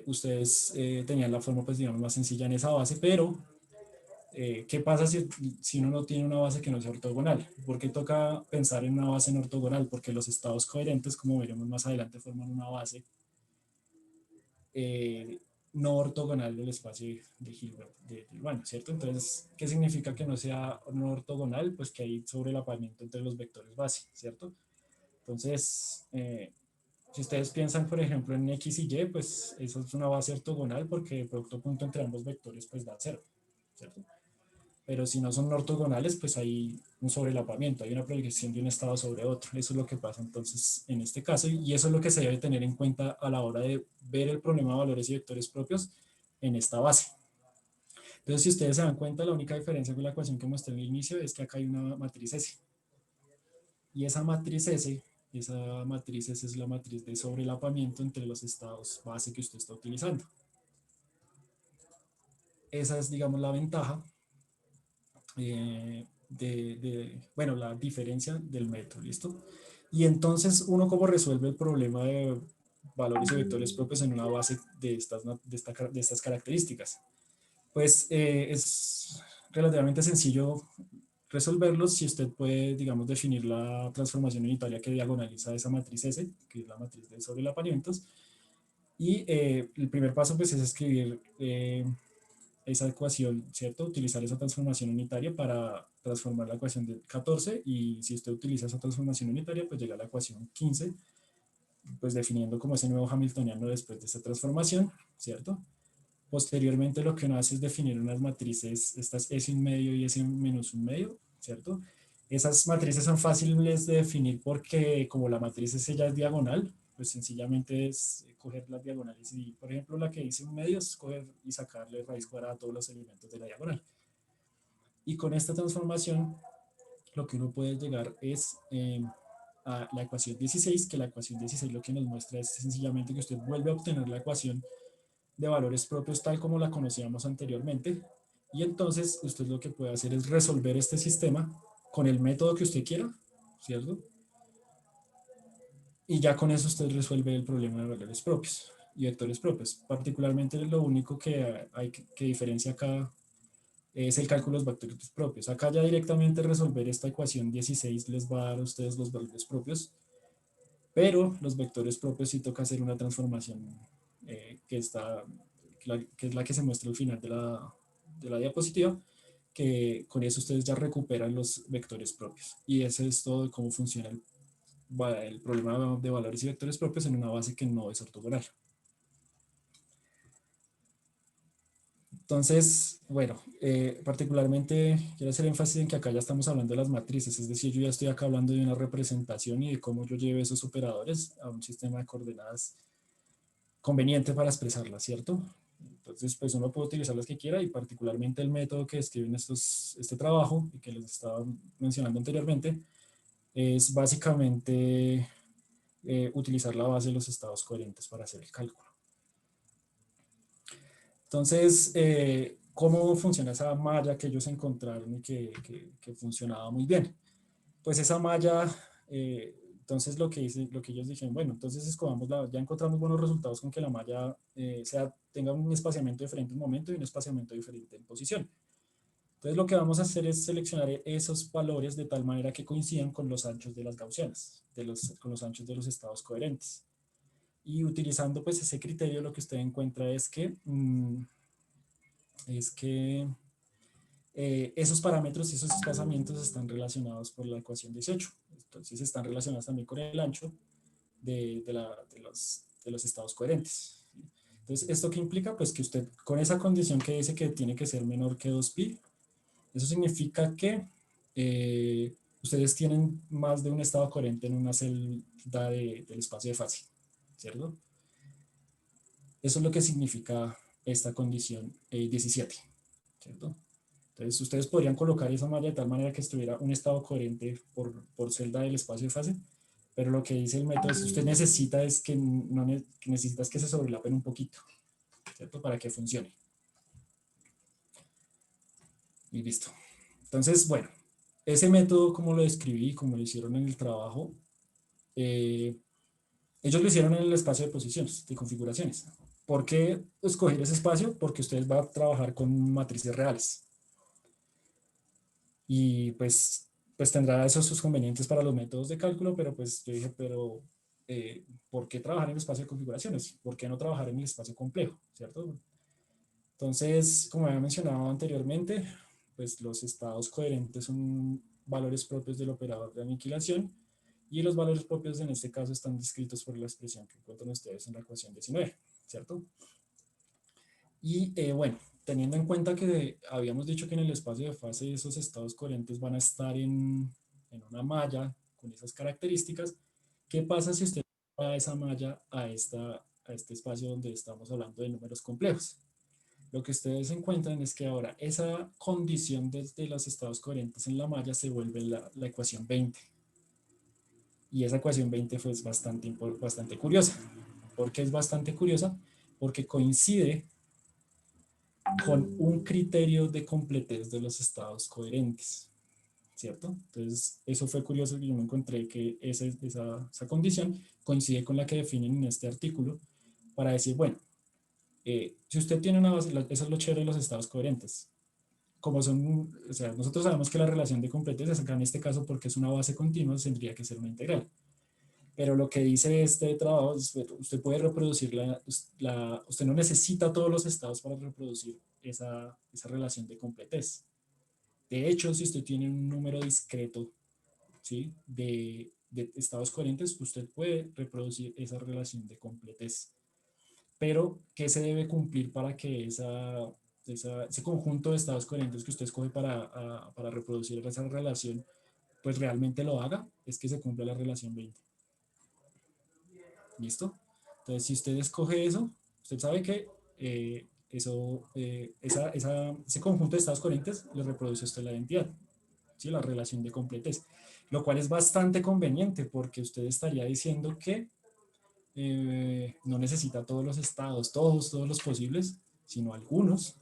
ustedes tenían la forma, pues digamos, más sencilla en esa base, pero ¿qué pasa si uno no tiene una base que no sea ortogonal? ¿Por qué toca pensar en una base no ortogonal? Porque los estados coherentes, como veremos más adelante, forman una base no ortogonal del espacio de Hilbert, bueno, ¿cierto? Entonces, ¿qué significa que no sea no ortogonal? Pues que hay sobrelapamiento entre los vectores base, ¿cierto? Entonces, si ustedes piensan, por ejemplo, en X y Y, pues eso es una base ortogonal porque el producto punto entre ambos vectores pues da 0, ¿cierto? Pero si no son ortogonales, pues hay un sobrelapamiento, hay una proyección de un estado sobre otro. Eso es lo que pasa entonces en este caso, y eso es lo que se debe tener en cuenta a la hora de ver el problema de valores y vectores propios en esta base. Entonces, si ustedes se dan cuenta, la única diferencia con la ecuación que mostré en el inicio es que acá hay una matriz S. Y esa matriz S es la matriz de sobrelapamiento entre los estados base que usted está utilizando. Esa es, digamos, la ventaja bueno, la diferencia del método, ¿listo? Y entonces uno cómo resuelve el problema de valores y vectores propios en una base de estas características. Pues es relativamente sencillo resolverlos si usted puede, digamos, definir la transformación unitaria que diagonaliza esa matriz S, que es la matriz de sobrelapamientos. Y el primer paso pues es escribir esa ecuación, ¿cierto? Utilizar esa transformación unitaria para transformar la ecuación de 14 y si usted utiliza esa transformación unitaria pues llega a la ecuación 15, pues definiendo como ese nuevo hamiltoniano después de esta transformación, ¿cierto? Posteriormente lo que uno hace es definir unas matrices, estas S1 y S-1, ¿cierto? Esas matrices son fáciles de definir porque como la matriz S ya es diagonal, pues sencillamente es coger las diagonales y, por ejemplo, la que dice 1 medio es coger y sacarle raíz cuadrada a todos los elementos de la diagonal. Y con esta transformación, lo que uno puede llegar es a la ecuación 16, que la ecuación 16 lo que nos muestra es sencillamente que usted vuelve a obtener la ecuación de valores propios tal como la conocíamos anteriormente, y entonces usted lo que puede hacer es resolver este sistema con el método que usted quiera, ¿cierto? Y ya con eso usted resuelve el problema de valores propios y vectores propios. Particularmente lo único que hay que diferencia acá es el cálculo de los vectores propios. Acá ya directamente resolver esta ecuación 16 les va a dar a ustedes los valores propios, pero los vectores propios sí toca hacer una transformación que es la que se muestra al final de la diapositiva, que con eso ustedes ya recuperan los vectores propios. Y ese es todo de cómo funciona el problema de valores y vectores propios en una base que no es ortogonal. Entonces, bueno, particularmente quiero hacer énfasis en que acá ya estamos hablando de las matrices, es decir, yo ya estoy acá hablando de una representación y de cómo yo lleve esos operadores a un sistema de coordenadas conveniente para expresarlas, ¿cierto? Entonces, pues uno puede utilizar las que quiera y particularmente el método que describen este trabajo y que les estaba mencionando anteriormente es básicamente utilizar la base de los estados coherentes para hacer el cálculo. Entonces, ¿cómo funciona esa malla que ellos encontraron y que funcionaba muy bien? Pues esa malla, entonces lo que ellos dijeron, bueno, entonces ya encontramos buenos resultados con que la malla tenga un espaciamiento diferente en momento y un espaciamiento diferente en posición. Entonces lo que vamos a hacer es seleccionar esos valores de tal manera que coincidan con los anchos de las gaussianas, con los anchos de los estados coherentes. Y utilizando pues ese criterio lo que usted encuentra es que esos parámetros y esos espaciamientos están relacionados por la ecuación 18. Entonces están relacionados también con el ancho de los estados coherentes. Entonces, ¿esto qué implica? Pues que usted con esa condición que dice que tiene que ser menor que 2pi, eso significa que ustedes tienen más de un estado coherente en una celda del espacio de fase, ¿cierto? Eso es lo que significa esta condición 17, ¿cierto? Entonces, ustedes podrían colocar esa malla de tal manera que estuviera un estado coherente por celda del espacio de fase, pero lo que dice el método es que usted necesita es que, necesitas que se sobrelapen un poquito, ¿cierto? Para que funcione. Y listo. Entonces, bueno, ese método como lo describí, como lo hicieron en el trabajo, ellos lo hicieron en el espacio de posiciones, de configuraciones. ¿Por qué escoger ese espacio? Porque ustedes van a trabajar con matrices reales. Y pues tendrá esos sus convenientes para los métodos de cálculo, pero pues yo dije, pero ¿por qué trabajar en el espacio de configuraciones? ¿Por qué no trabajar en el espacio complejo? ¿Cierto? Entonces, como había mencionado anteriormente, pues los estados coherentes son valores propios del operador de aniquilación y los valores propios en este caso están descritos por la expresión que encuentran ustedes en la ecuación 19, ¿cierto? Y bueno, teniendo en cuenta que habíamos dicho que en el espacio de fase esos estados coherentes van a estar en una malla con esas características, ¿qué pasa si usted va esa malla a este espacio donde estamos hablando de números complejos? Lo que ustedes encuentran es que ahora esa condición desde los estados coherentes en la malla se vuelve la ecuación 20. Y esa ecuación 20 fue bastante curiosa. ¿Por qué es bastante curiosa? Porque coincide con un criterio de completez de los estados coherentes. ¿cierto? Entonces, eso fue curioso que yo me encontré que esa condición coincide con la que definen en este artículo para decir, bueno, si usted tiene una base, eso es lo chévere de los estados coherentes. Como son, o sea, nosotros sabemos que la relación de completez es acá en este caso porque es una base continua, tendría que ser una integral. Pero lo que dice este trabajo es, usted puede reproducir usted no necesita todos los estados para reproducir esa relación de completez. De hecho, si usted tiene un número discreto, ¿sí?, de estados coherentes, usted puede reproducir esa relación de completez. Pero, ¿qué se debe cumplir para que ese conjunto de estados coherentes que usted escoge para reproducir esa relación, pues realmente lo haga? Es que se cumpla la relación 20. ¿Listo? Entonces, si usted escoge eso, usted sabe que ese conjunto de estados coherentes le reproduce a usted la identidad, ¿sí? La relación de completez, lo cual es bastante conveniente porque usted estaría diciendo que no necesita todos los estados, todos los posibles, sino algunos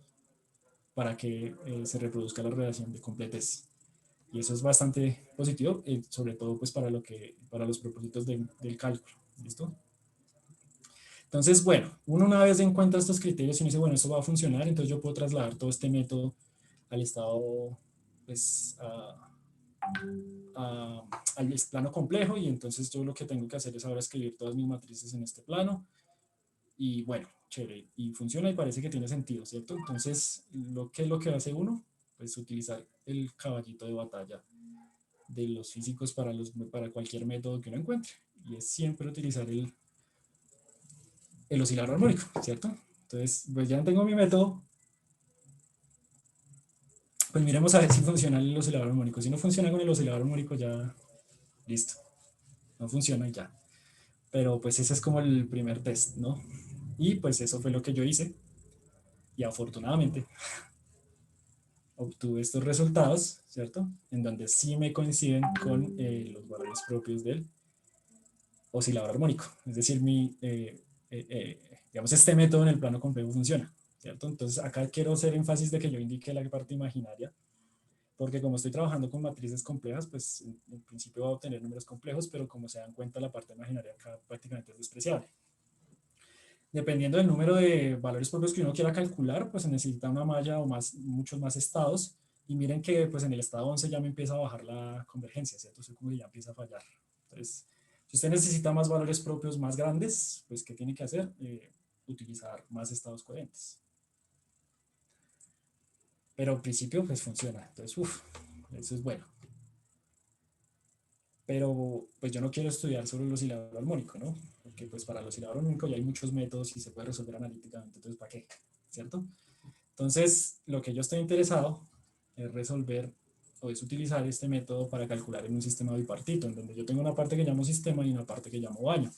para que se reproduzca la relación de completez. Y eso es bastante positivo, sobre todo pues para los propósitos del cálculo. ¿Listo? Entonces, bueno, uno una vez encuentra estos criterios y dice, bueno, esto va a funcionar, entonces yo puedo trasladar todo este método al estado, pues, al plano complejo, y entonces yo lo que tengo que hacer es ahora escribir todas mis matrices en este plano, y bueno, chévere, y funciona y parece que tiene sentido, ¿cierto? Entonces, ¿qué es lo que hace uno? Pues utilizar el caballito de batalla de los físicos para cualquier método que uno encuentre, y es siempre utilizar el oscilador armónico, ¿cierto? Entonces, pues ya tengo mi método. Pues miremos a ver si funciona el oscilador armónico. Si no funciona con el oscilador armónico, ya listo. No funciona y ya. Pero pues ese es como el primer test, ¿no? Y pues eso fue lo que yo hice. Y afortunadamente obtuve estos resultados, ¿cierto? En donde sí me coinciden con los valores propios del oscilador armónico. Es decir, digamos, este método en el plano complejo funciona, ¿cierto? Entonces acá quiero hacer énfasis de que yo indique la parte imaginaria, porque como estoy trabajando con matrices complejas, pues en principio va a obtener números complejos, pero como se dan cuenta, la parte imaginaria acá prácticamente es despreciable. Dependiendo del número de valores propios que uno quiera calcular, pues se necesita una malla o muchos más estados, y miren que pues en el estado 11 ya me empieza a bajar la convergencia, ¿cierto? Entonces como que ya empieza a fallar. Entonces, si usted necesita más valores propios más grandes, pues ¿qué tiene que hacer? Utilizar más estados coherentes. Pero al principio pues funciona, entonces eso es bueno. Pero pues yo no quiero estudiar sobre el oscilador armónico, ¿no? Porque pues para el oscilador armónico ya hay muchos métodos y se puede resolver analíticamente, entonces ¿para qué? ¿Cierto? Entonces lo que yo estoy interesado es resolver o es utilizar este método para calcular en un sistema bipartito, en donde yo tengo una parte que llamo sistema y una parte que llamo baño.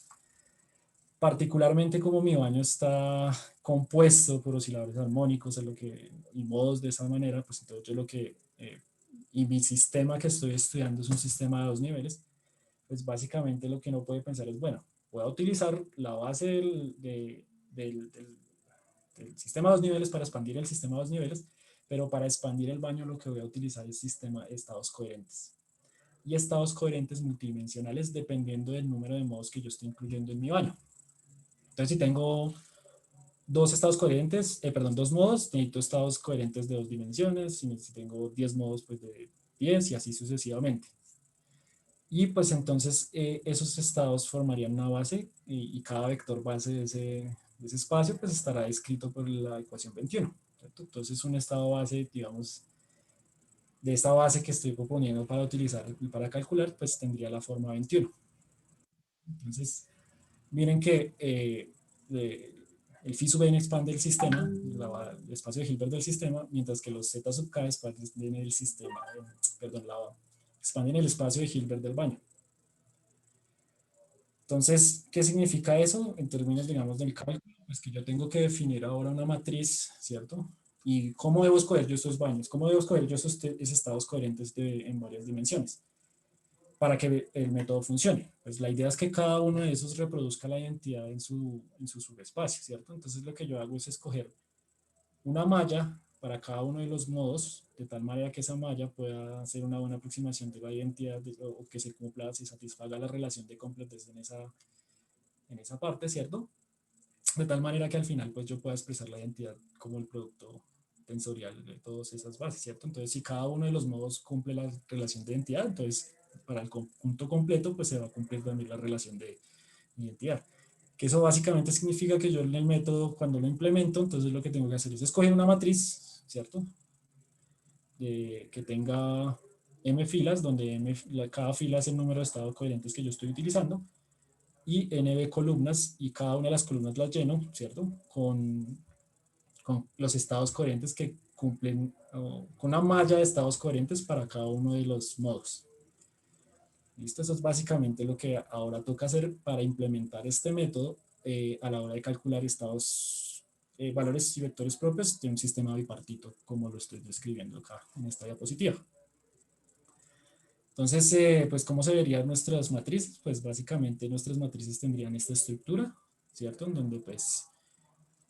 Particularmente como mi baño está compuesto por osciladores armónicos y modos de esa manera, pues entonces yo y mi sistema que estoy estudiando es un sistema de 2 niveles, pues básicamente lo que uno puede pensar es, bueno, voy a utilizar la base del sistema de 2 niveles para expandir el sistema de 2 niveles, pero para expandir el baño lo que voy a utilizar es estados coherentes. Y estados coherentes multidimensionales dependiendo del número de modos que yo estoy incluyendo en mi baño. Entonces, si tengo dos modos, necesito estados coherentes de 2 dimensiones, y si tengo 10 modos, pues de 10, y así sucesivamente. Y pues entonces esos estados formarían una base, y cada vector base de ese espacio pues estará descrito por la ecuación 21, ¿cierto? Entonces un estado base, digamos, de esta base que estoy proponiendo para utilizar y para calcular, pues tendría la forma 21. Entonces, miren que el phi sub n expande el sistema, el espacio de Hilbert del sistema, mientras que los z sub k expanden el sistema, expanden el espacio de Hilbert del baño. Entonces, ¿qué significa eso? En términos, digamos, del cálculo, pues que yo tengo que definir ahora una matriz, ¿cierto? ¿Y cómo debo escoger yo estos baños? ¿Cómo debo escoger yo esos estados coherentes en varias dimensiones? Para que el método funcione. Pues la idea es que cada uno de esos reproduzca la identidad en su subespacio, ¿cierto? Entonces lo que yo hago es escoger una malla para cada uno de los modos, de tal manera que esa malla pueda hacer una buena aproximación de la identidad o que se cumpla, se satisfaga la relación de completez en esa parte, ¿cierto? De tal manera que al final pues yo pueda expresar la identidad como el producto tensorial de todas esas bases, ¿cierto? Entonces si cada uno de los modos cumple la relación de identidad, entonces para el conjunto completo pues se va a cumplir también la relación de identidad. Que eso básicamente significa que yo en el método cuando lo implemento, entonces lo que tengo que hacer es escoger una matriz, ¿cierto? Que tenga m filas, donde cada fila es el número de estados coherentes que yo estoy utilizando, y nb columnas, y cada una de las columnas las lleno, ¿cierto? Con los estados coherentes que cumplen, con una malla de estados coherentes para cada uno de los modos. ¿Listo? Eso es básicamente lo que ahora toca hacer para implementar este método a la hora de calcular estados, valores y vectores propios de un sistema bipartito, como lo estoy describiendo acá en esta diapositiva. Entonces, pues, ¿cómo se verían nuestras matrices? Pues, básicamente, nuestras matrices tendrían esta estructura, ¿cierto? En donde, pues,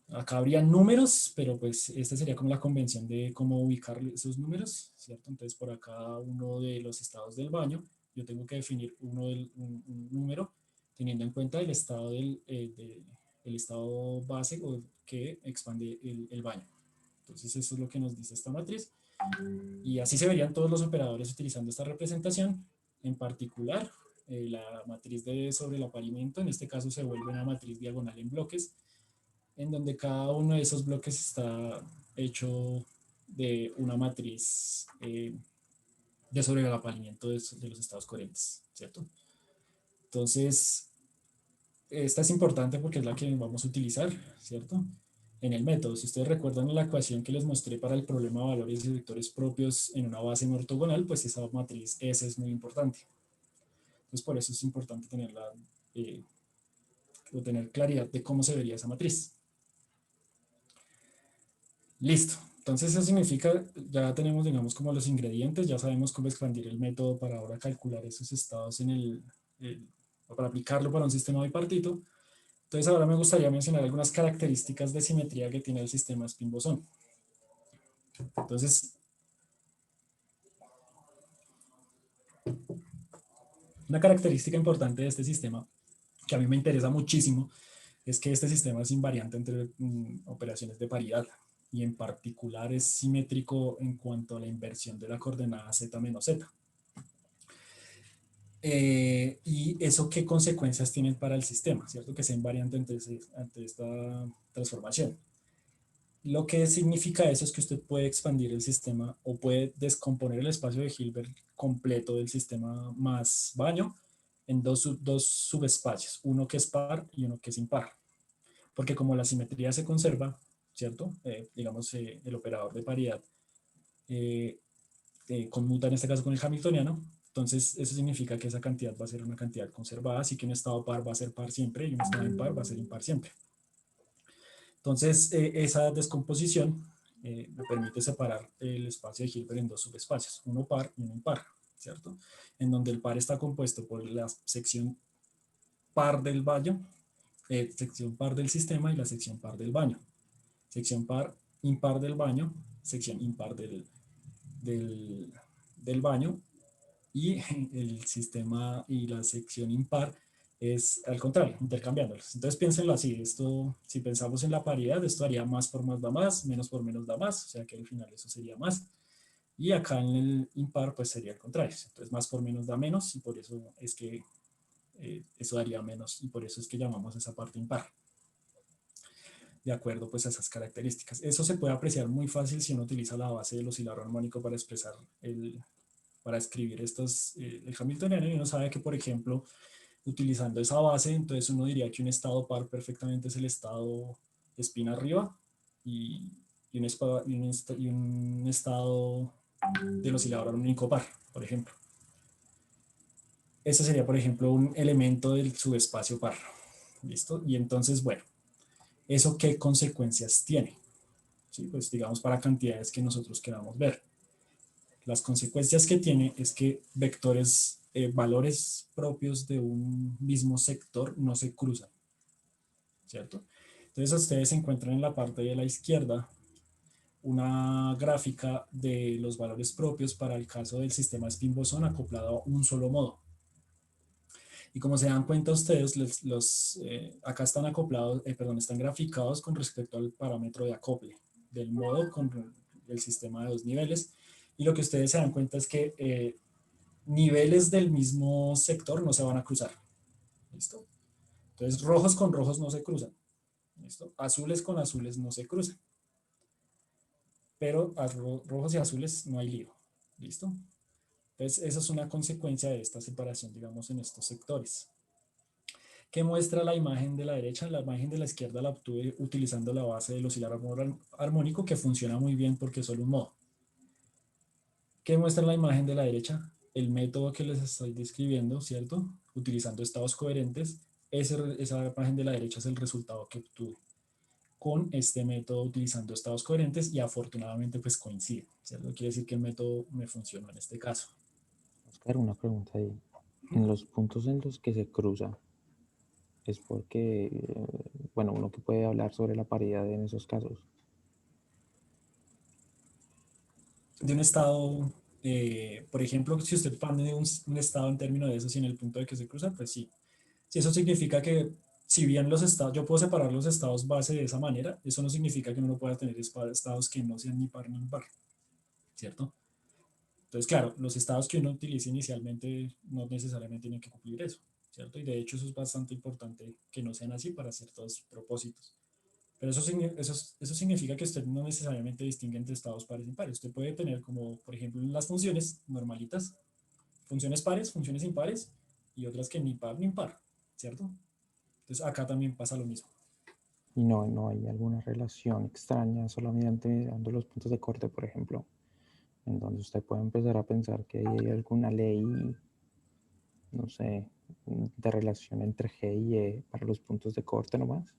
acá habrían números, pero, pues, esta sería como la convención de cómo ubicar esos números, ¿cierto? Entonces, por acá, uno de los estados del baño, yo tengo que definir un número teniendo en cuenta el estado el estado base o que expande el baño. Entonces, eso es lo que nos dice esta matriz. Y así se verían todos los operadores utilizando esta representación. En particular, la matriz sobre el apareamiento, en este caso se vuelve una matriz diagonal en bloques, en donde cada uno de esos bloques está hecho de una matriz de sobre el apareamiento de los estados coherentes, ¿cierto? Entonces, esta es importante porque es la que vamos a utilizar, ¿cierto? En el método. Si ustedes recuerdan la ecuación que les mostré para el problema de valores y vectores propios en una base no ortogonal, pues esa matriz S es muy importante. Entonces, por eso es importante tenerla, o tener claridad de cómo se vería esa matriz. Listo. Entonces, eso significa, ya tenemos, digamos, como los ingredientes, ya sabemos cómo expandir el método para ahora calcular esos estados o para aplicarlo para un sistema bipartito. Entonces, ahora me gustaría mencionar algunas características de simetría que tiene el sistema spin-bosón. Entonces, una característica importante de este sistema, que a mí me interesa muchísimo, es que este sistema es invariante entre operaciones de paridad, y en particular es simétrico en cuanto a la inversión de la coordenada z menos z. ¿Y eso qué consecuencias tienen para el sistema? ¿Cierto? Que sea invariante ante esta transformación. Lo que significa eso es que usted puede expandir el sistema o puede descomponer el espacio de Hilbert completo del sistema más baño en dos subespacios, uno que es par y uno que es impar. Porque como la simetría se conserva, ¿cierto? Digamos, el operador de paridad conmuta en este caso con el hamiltoniano, entonces eso significa que esa cantidad va a ser una cantidad conservada, así que un estado par va a ser par siempre y un estado impar va a ser impar siempre. Entonces, esa descomposición me permite separar el espacio de Hilbert en dos subespacios, uno par y uno impar, ¿cierto? En donde el par está compuesto por la sección par del baño, sección par del sistema y la sección par del baño. Sección par impar del baño, sección impar del baño, y el sistema y la sección impar es al contrario, intercambiándolos. Entonces piénsenlo así, esto, si pensamos en la paridad, esto haría más por más da más, menos por menos da más, o sea que al final eso sería más. Y acá en el impar pues sería al contrario, entonces más por menos da menos, y por eso es que eso daría menos, y por eso es que llamamos esa parte impar. De acuerdo pues a esas características. Eso se puede apreciar muy fácil si uno utiliza la base del oscilador armónico para expresar para escribir el hamiltoniano, y uno sabe que, por ejemplo, utilizando esa base, entonces uno diría que un estado par perfectamente es el estado spin arriba y un estado del oscilador armónico par, por ejemplo. Ese sería, por ejemplo, un elemento del subespacio par. ¿Listo? Y entonces, bueno, ¿eso qué consecuencias tiene? ¿Sí? Pues digamos para cantidades que nosotros queramos ver. Las consecuencias que tiene es que vectores, valores propios de un mismo sector no se cruzan, ¿cierto? Entonces ustedes se encuentran en la parte de la izquierda una gráfica de los valores propios para el caso del sistema spin-bosón acoplado a un solo modo. Y como se dan cuenta ustedes, acá están acoplados, perdón, están graficados con respecto al parámetro de acople del modo con el sistema de 2 niveles. Y lo que ustedes se dan cuenta es que niveles del mismo sector no se van a cruzar. ¿Listo? Entonces, rojos con rojos no se cruzan. ¿Listo? Azules con azules no se cruzan. Pero a rojos y azules no hay lío. ¿Listo? Entonces, esa es una consecuencia de esta separación, digamos, en estos sectores. ¿Qué muestra la imagen de la derecha? La imagen de la izquierda la obtuve utilizando la base del oscilador armónico, que funciona muy bien porque es solo un modo. ¿Qué muestra la imagen de la derecha? El método que les estoy describiendo, ¿cierto? Utilizando estados coherentes. Esa imagen de la derecha es el resultado que obtuve con este método utilizando estados coherentes y afortunadamente pues coincide, ¿cierto? Quiere decir que el método me funcionó en este caso. Oscar, una pregunta ahí. En los puntos en los que se cruza, es porque, bueno, uno que puede hablar sobre la paridad en esos casos. De un estado, por ejemplo, si usted pone un estado en términos de eso, si en el punto de que se cruza, pues sí. Si eso significa que, si bien los estados, yo puedo separar los estados base de esa manera, eso no significa que uno no pueda tener estados que no sean ni par ni impar, ¿cierto? Entonces, claro, los estados que uno utilice inicialmente no necesariamente tienen que cumplir eso, ¿cierto? Y de hecho eso es bastante importante que no sean así para ciertos propósitos. Pero eso significa que usted no necesariamente distingue entre estados pares y impares. Usted puede tener como, por ejemplo, las funciones normalitas, funciones pares, funciones impares, y otras que ni par ni impar, ¿cierto? Entonces acá también pasa lo mismo. Y no hay alguna relación extraña solamente mirando los puntos de corte, por ejemplo, en donde usted puede empezar a pensar que hay alguna ley, no sé, de relación entre G y E para los puntos de corte nomás.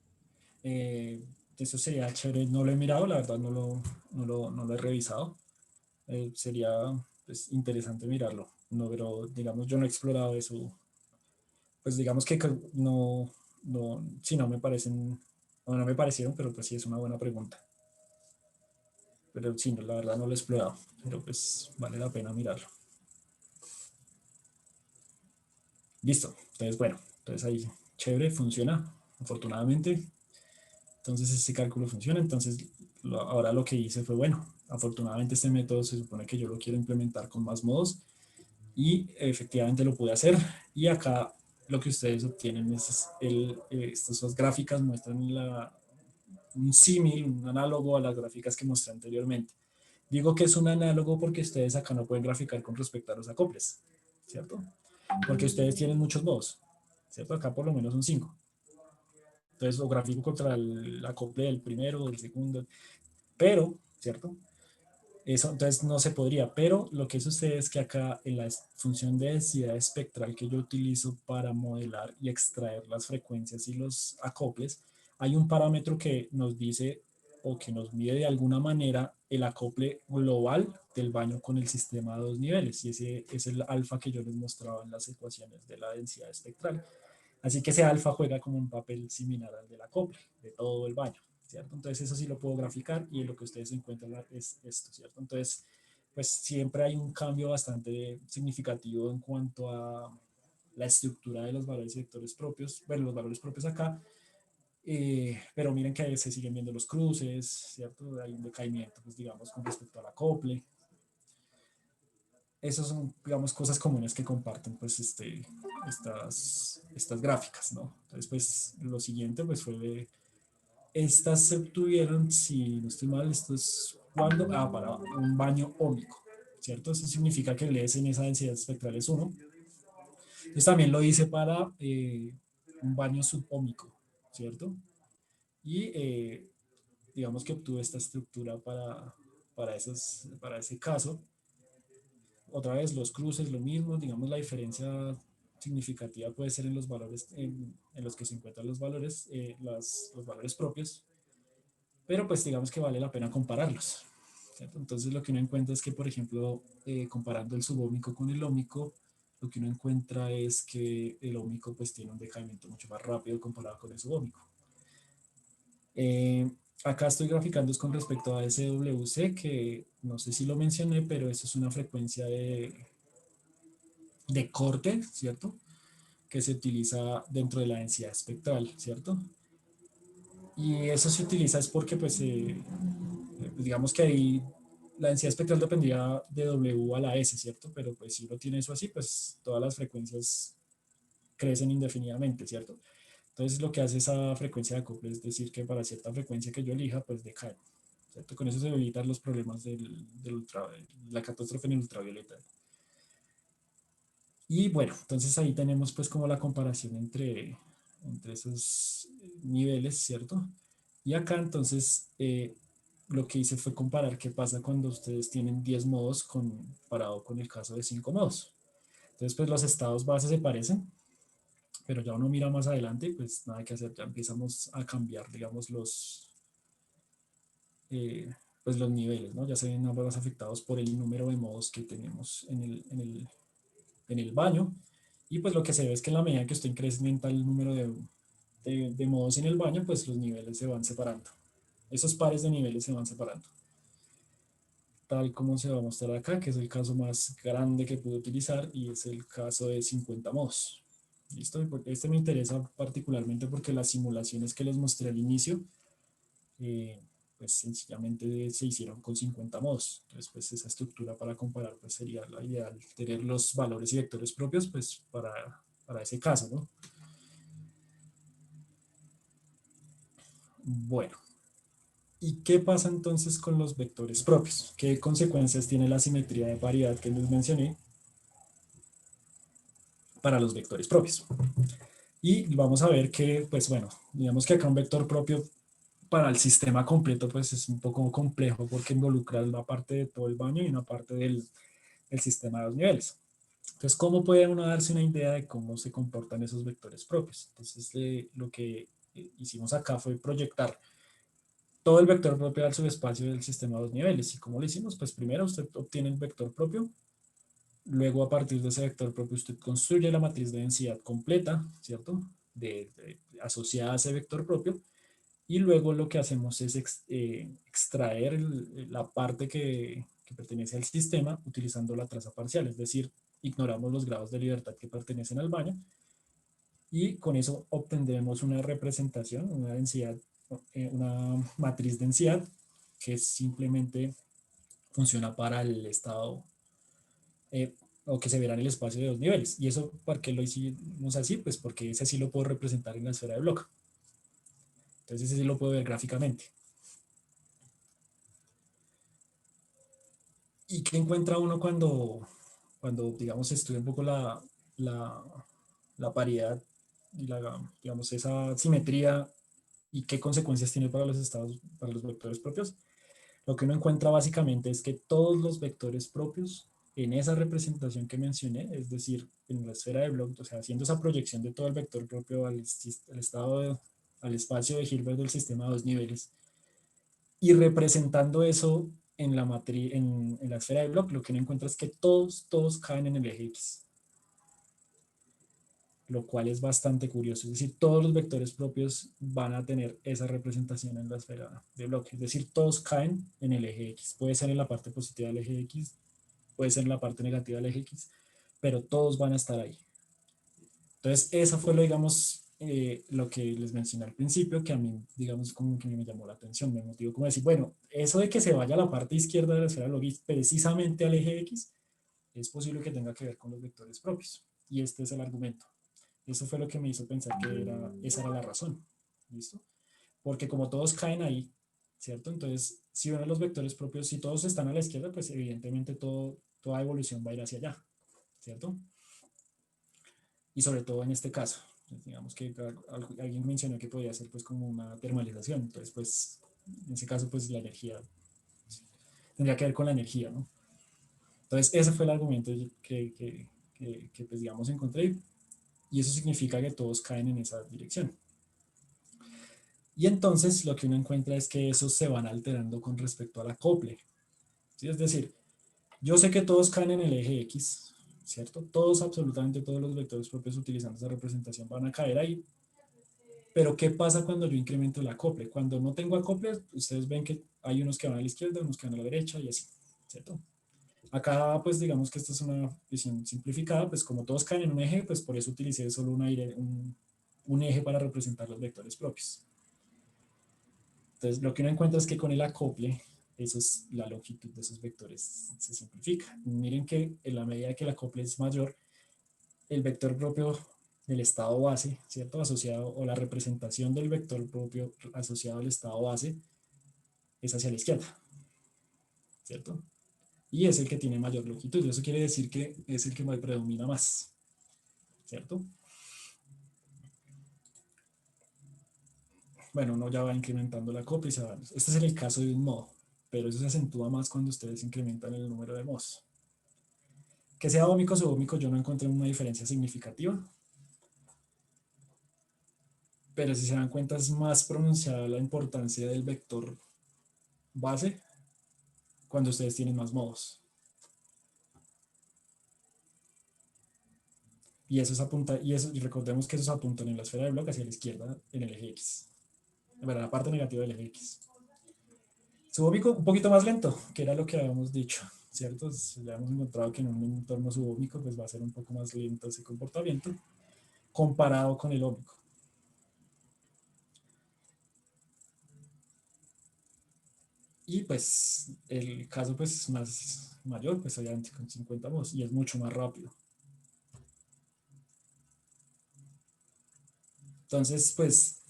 Eso sería chévere, no lo he mirado, la verdad no lo he revisado. Sería pues, interesante mirarlo, no, pero digamos yo no he explorado eso, pues digamos que sí, no me parecen, o no me parecieron, pero pues sí es una buena pregunta. Pero sí, no, la verdad no lo he explorado, pero pues vale la pena mirarlo. Listo, entonces bueno, entonces ahí chévere, funciona, afortunadamente. Entonces este cálculo funciona, entonces ahora lo que hice fue, bueno, afortunadamente este método se supone que yo lo quiero implementar con más modos y efectivamente lo pude hacer. Y acá lo que ustedes obtienen es estas dos gráficas muestran un símil, un análogo a las gráficas que mostré anteriormente. Digo que es un análogo porque ustedes acá no pueden graficar con respecto a los acoples, ¿cierto? Porque ustedes tienen muchos modos, ¿cierto? Acá por lo menos son 5. Entonces lo grafico contra el acople del primero, del segundo, pero, ¿cierto? Eso entonces no se podría, pero lo que sucede es que acá en la función de densidad espectral que yo utilizo para modelar y extraer las frecuencias y los acoples, hay un parámetro que nos dice o que nos mide de alguna manera el acople global del baño con el sistema de 2 niveles, y ese es el alfa que yo les mostraba en las ecuaciones de la densidad espectral. Así que ese alfa juega como un papel similar al del acople de todo el baño, ¿cierto? Entonces eso sí lo puedo graficar y lo que ustedes encuentran es esto, ¿cierto? Entonces, pues siempre hay un cambio bastante significativo en cuanto a la estructura de los valores y vectores propios, bueno, los valores propios acá, pero miren que se siguen viendo los cruces, ¿cierto? Hay un decaimiento, pues digamos, con respecto al acople. Esas son, digamos, cosas comunes que comparten, pues, estas gráficas, ¿no? Entonces, pues, lo siguiente, pues, fue, estas se obtuvieron, si no estoy mal, esto es cuando, para un baño ómico, ¿cierto? Eso significa que el S en esa densidad espectral es 1. Entonces, también lo hice para un baño subómico, ¿cierto? Y, digamos que obtuve esta estructura para ese caso. Otra vez los cruces, lo mismo, digamos la diferencia significativa puede ser en los valores en los que se encuentran los valores, los valores propios, pero pues digamos que vale la pena compararlos, ¿cierto? Entonces lo que uno encuentra es que, por ejemplo, comparando el subómico con el ómico, lo que uno encuentra es que el ómico pues tiene un decaimiento mucho más rápido comparado con el subómico. Acá estoy graficando es con respecto a SWC, que no sé si lo mencioné, pero eso es una frecuencia de corte, ¿cierto? Que se utiliza dentro de la densidad espectral, ¿cierto? Y eso se utiliza es porque, pues, digamos que ahí la densidad espectral dependía de W a la S, ¿cierto? Pero pues si uno tiene eso así, pues todas las frecuencias crecen indefinidamente, ¿cierto? Entonces lo que hace esa frecuencia de acople es decir que para cierta frecuencia que yo elija, pues decae, ¿cierto? Con eso se evitan los problemas la catástrofe en el ultravioleta. Y bueno, entonces ahí tenemos pues como la comparación entre esos niveles, ¿cierto? Y acá entonces lo que hice fue comparar qué pasa cuando ustedes tienen 10 modos comparado con el caso de 5 modos. Entonces pues los estados base se parecen, pero ya uno mira más adelante, pues nada que hacer, ya empezamos a cambiar, digamos, eh, pues los niveles, ¿no? Ya se ven más afectados por el número de modos que tenemos en el baño. Y pues lo que se ve es que en la medida que usted incrementa el número de modos en el baño, pues los niveles se van separando. Esos pares de niveles se van separando. Tal como se va a mostrar acá, que es el caso más grande que pude utilizar y es el caso de 50 modos. ¿Listo? Este me interesa particularmente porque las simulaciones que les mostré al inicio, pues sencillamente se hicieron con 50 modos. Entonces, pues esa estructura para comparar pues sería la ideal, tener los valores y vectores propios pues para ese caso, ¿no? Bueno, ¿y qué pasa entonces con los vectores propios? ¿Qué consecuencias tiene la simetría de paridad que les mencioné para los vectores propios? Y vamos a ver que, pues bueno, digamos que acá un vector propio para el sistema completo pues es un poco complejo porque involucra una parte de todo el baño y una parte del sistema de dos niveles. Entonces, ¿cómo puede uno darse una idea de cómo se comportan esos vectores propios? Entonces, lo que hicimos acá fue proyectar todo el vector propio al subespacio del sistema de dos niveles. ¿Y cómo lo hicimos? Pues primero usted obtiene el vector propio, luego a partir de ese vector propio usted construye la matriz de densidad completa, ¿cierto? Asociada a ese vector propio, y luego lo que hacemos es extraer la parte que pertenece al sistema utilizando la traza parcial, es decir, ignoramos los grados de libertad que pertenecen al baño, y con eso obtendremos una representación, una densidad, una matriz densidad que simplemente funciona para el estado eh, o que se verá en el espacio de dos niveles. ¿Y eso por qué lo hicimos así? Pues porque ese sí lo puedo representar en la esfera de Bloch. Entonces ese sí lo puedo ver gráficamente. ¿Y qué encuentra uno cuando digamos, estudia un poco la, la paridad y digamos, esa simetría y qué consecuencias tiene para los estados, para los vectores propios? Lo que uno encuentra básicamente es que todos los vectores propios en esa representación que mencioné, es decir, en la esfera de Bloch, o sea, haciendo esa proyección de todo el vector propio al espacio de Hilbert del sistema de dos niveles, y representando eso en en la esfera de Bloch, lo que uno encuentra es que todos caen en el eje X, lo cual es bastante curioso. Es decir, todos los vectores propios van a tener esa representación en la esfera de Bloch. Es decir, todos caen en el eje X. Puede ser en la parte positiva del eje X, puede ser en la parte negativa del eje X, pero todos van a estar ahí. Entonces, eso fue digamos, lo que les mencioné al principio, que a mí, digamos, como que me llamó la atención, me motivó como decir, bueno, eso de que se vaya a la parte izquierda de la esfera logis precisamente al eje X, es posible que tenga que ver con los vectores propios. Y este es el argumento. Eso fue lo que me hizo pensar que esa era la razón. ¿Listo? Porque como todos caen ahí, ¿cierto? Entonces, si uno de los vectores propios, si todos están a la izquierda, pues evidentemente toda evolución va a ir hacia allá, ¿cierto? Y sobre todo en este caso, pues, digamos que alguien mencionó que podía ser pues como una termalización, entonces pues en ese caso pues la energía tendría que ver con la energía, ¿no? Entonces ese fue el argumento que pues digamos encontré, y eso significa que todos caen en esa dirección. Y entonces lo que uno encuentra es que esos se van alterando con respecto al acople, ¿sí? Es decir, yo sé que todos caen en el eje X, ¿cierto? Todos, absolutamente todos los vectores propios utilizando esa representación van a caer ahí, Pero ¿qué pasa cuando yo incremento el acople? Cuando no tengo acople, ustedes ven que hay unos que van a la izquierda, unos que van a la derecha y así, ¿cierto? Acá, pues digamos que esta es una visión simplificada, pues como todos caen en un eje, pues por eso utilicé solo un eje para representar los vectores propios. Entonces, lo que uno encuentra es que con el acople, la longitud de esos vectores se simplifica. Miren que en la medida que el acople es mayor, el vector propio del estado base, ¿cierto? Asociado, o la representación del vector propio asociado al estado base es hacia la izquierda, ¿cierto? Y es el que tiene mayor longitud. Eso quiere decir que es el que predomina más, ¿cierto? Bueno, uno ya va incrementando la copia y se va. Este es el caso de un modo, pero eso se acentúa más cuando ustedes incrementan el número de modos. Que sea ómico o subómico, yo no encontré una diferencia significativa, pero si se dan cuenta es más pronunciada la importancia del vector base cuando ustedes tienen más modos. Y y recordemos que esos apuntan en la esfera de Bloch hacia la izquierda en el eje X. Bueno, la parte negativa del eje X. Subómico un poquito más lento, que era lo que habíamos dicho, ¿cierto? Ya hemos encontrado que en un entorno subómico pues va a ser un poco más lento ese comportamiento comparado con el ómico. Y pues el caso pues más mayor, pues obviamente con 50 modos y es mucho más rápido. Entonces pues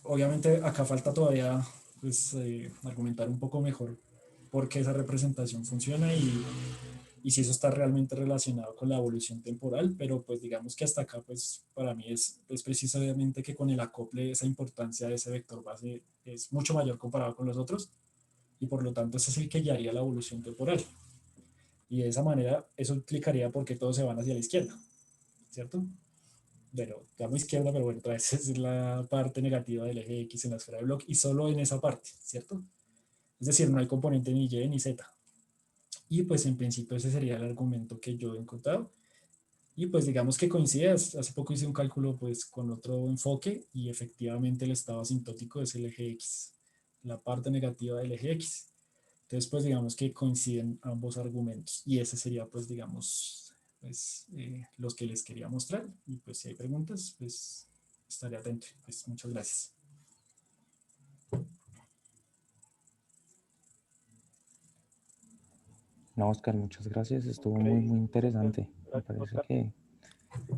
obviamente acá falta todavía pues argumentar un poco mejor por qué esa representación funciona y si eso está realmente relacionado con la evolución temporal, pero pues digamos que hasta acá pues para mí es precisamente que con el acople esa importancia de ese vector base es mucho mayor comparado con los otros y por lo tanto ese es el que guiaría la evolución temporal. Y de esa manera eso implicaría porque todos se van hacia la izquierda, ¿cierto? Bueno, llamo izquierda, pero bueno, otra vez es la parte negativa del eje X en la esfera de Bloch y solo en esa parte, ¿cierto? Es decir, no hay componente ni Y ni Z. Y pues en principio ese sería el argumento que yo he encontrado. Y pues digamos que coincide, hace poco hice un cálculo pues con otro enfoque y efectivamente el estado asintótico es el eje X, la parte negativa del eje X. Entonces pues digamos que coinciden ambos argumentos y ese sería pues digamos pues, los que les quería mostrar y pues si hay preguntas pues estaré atento. Pues muchas gracias. No, Oscar, muchas gracias. Estuvo Ok, muy interesante. Me gracias, parece Oscar. que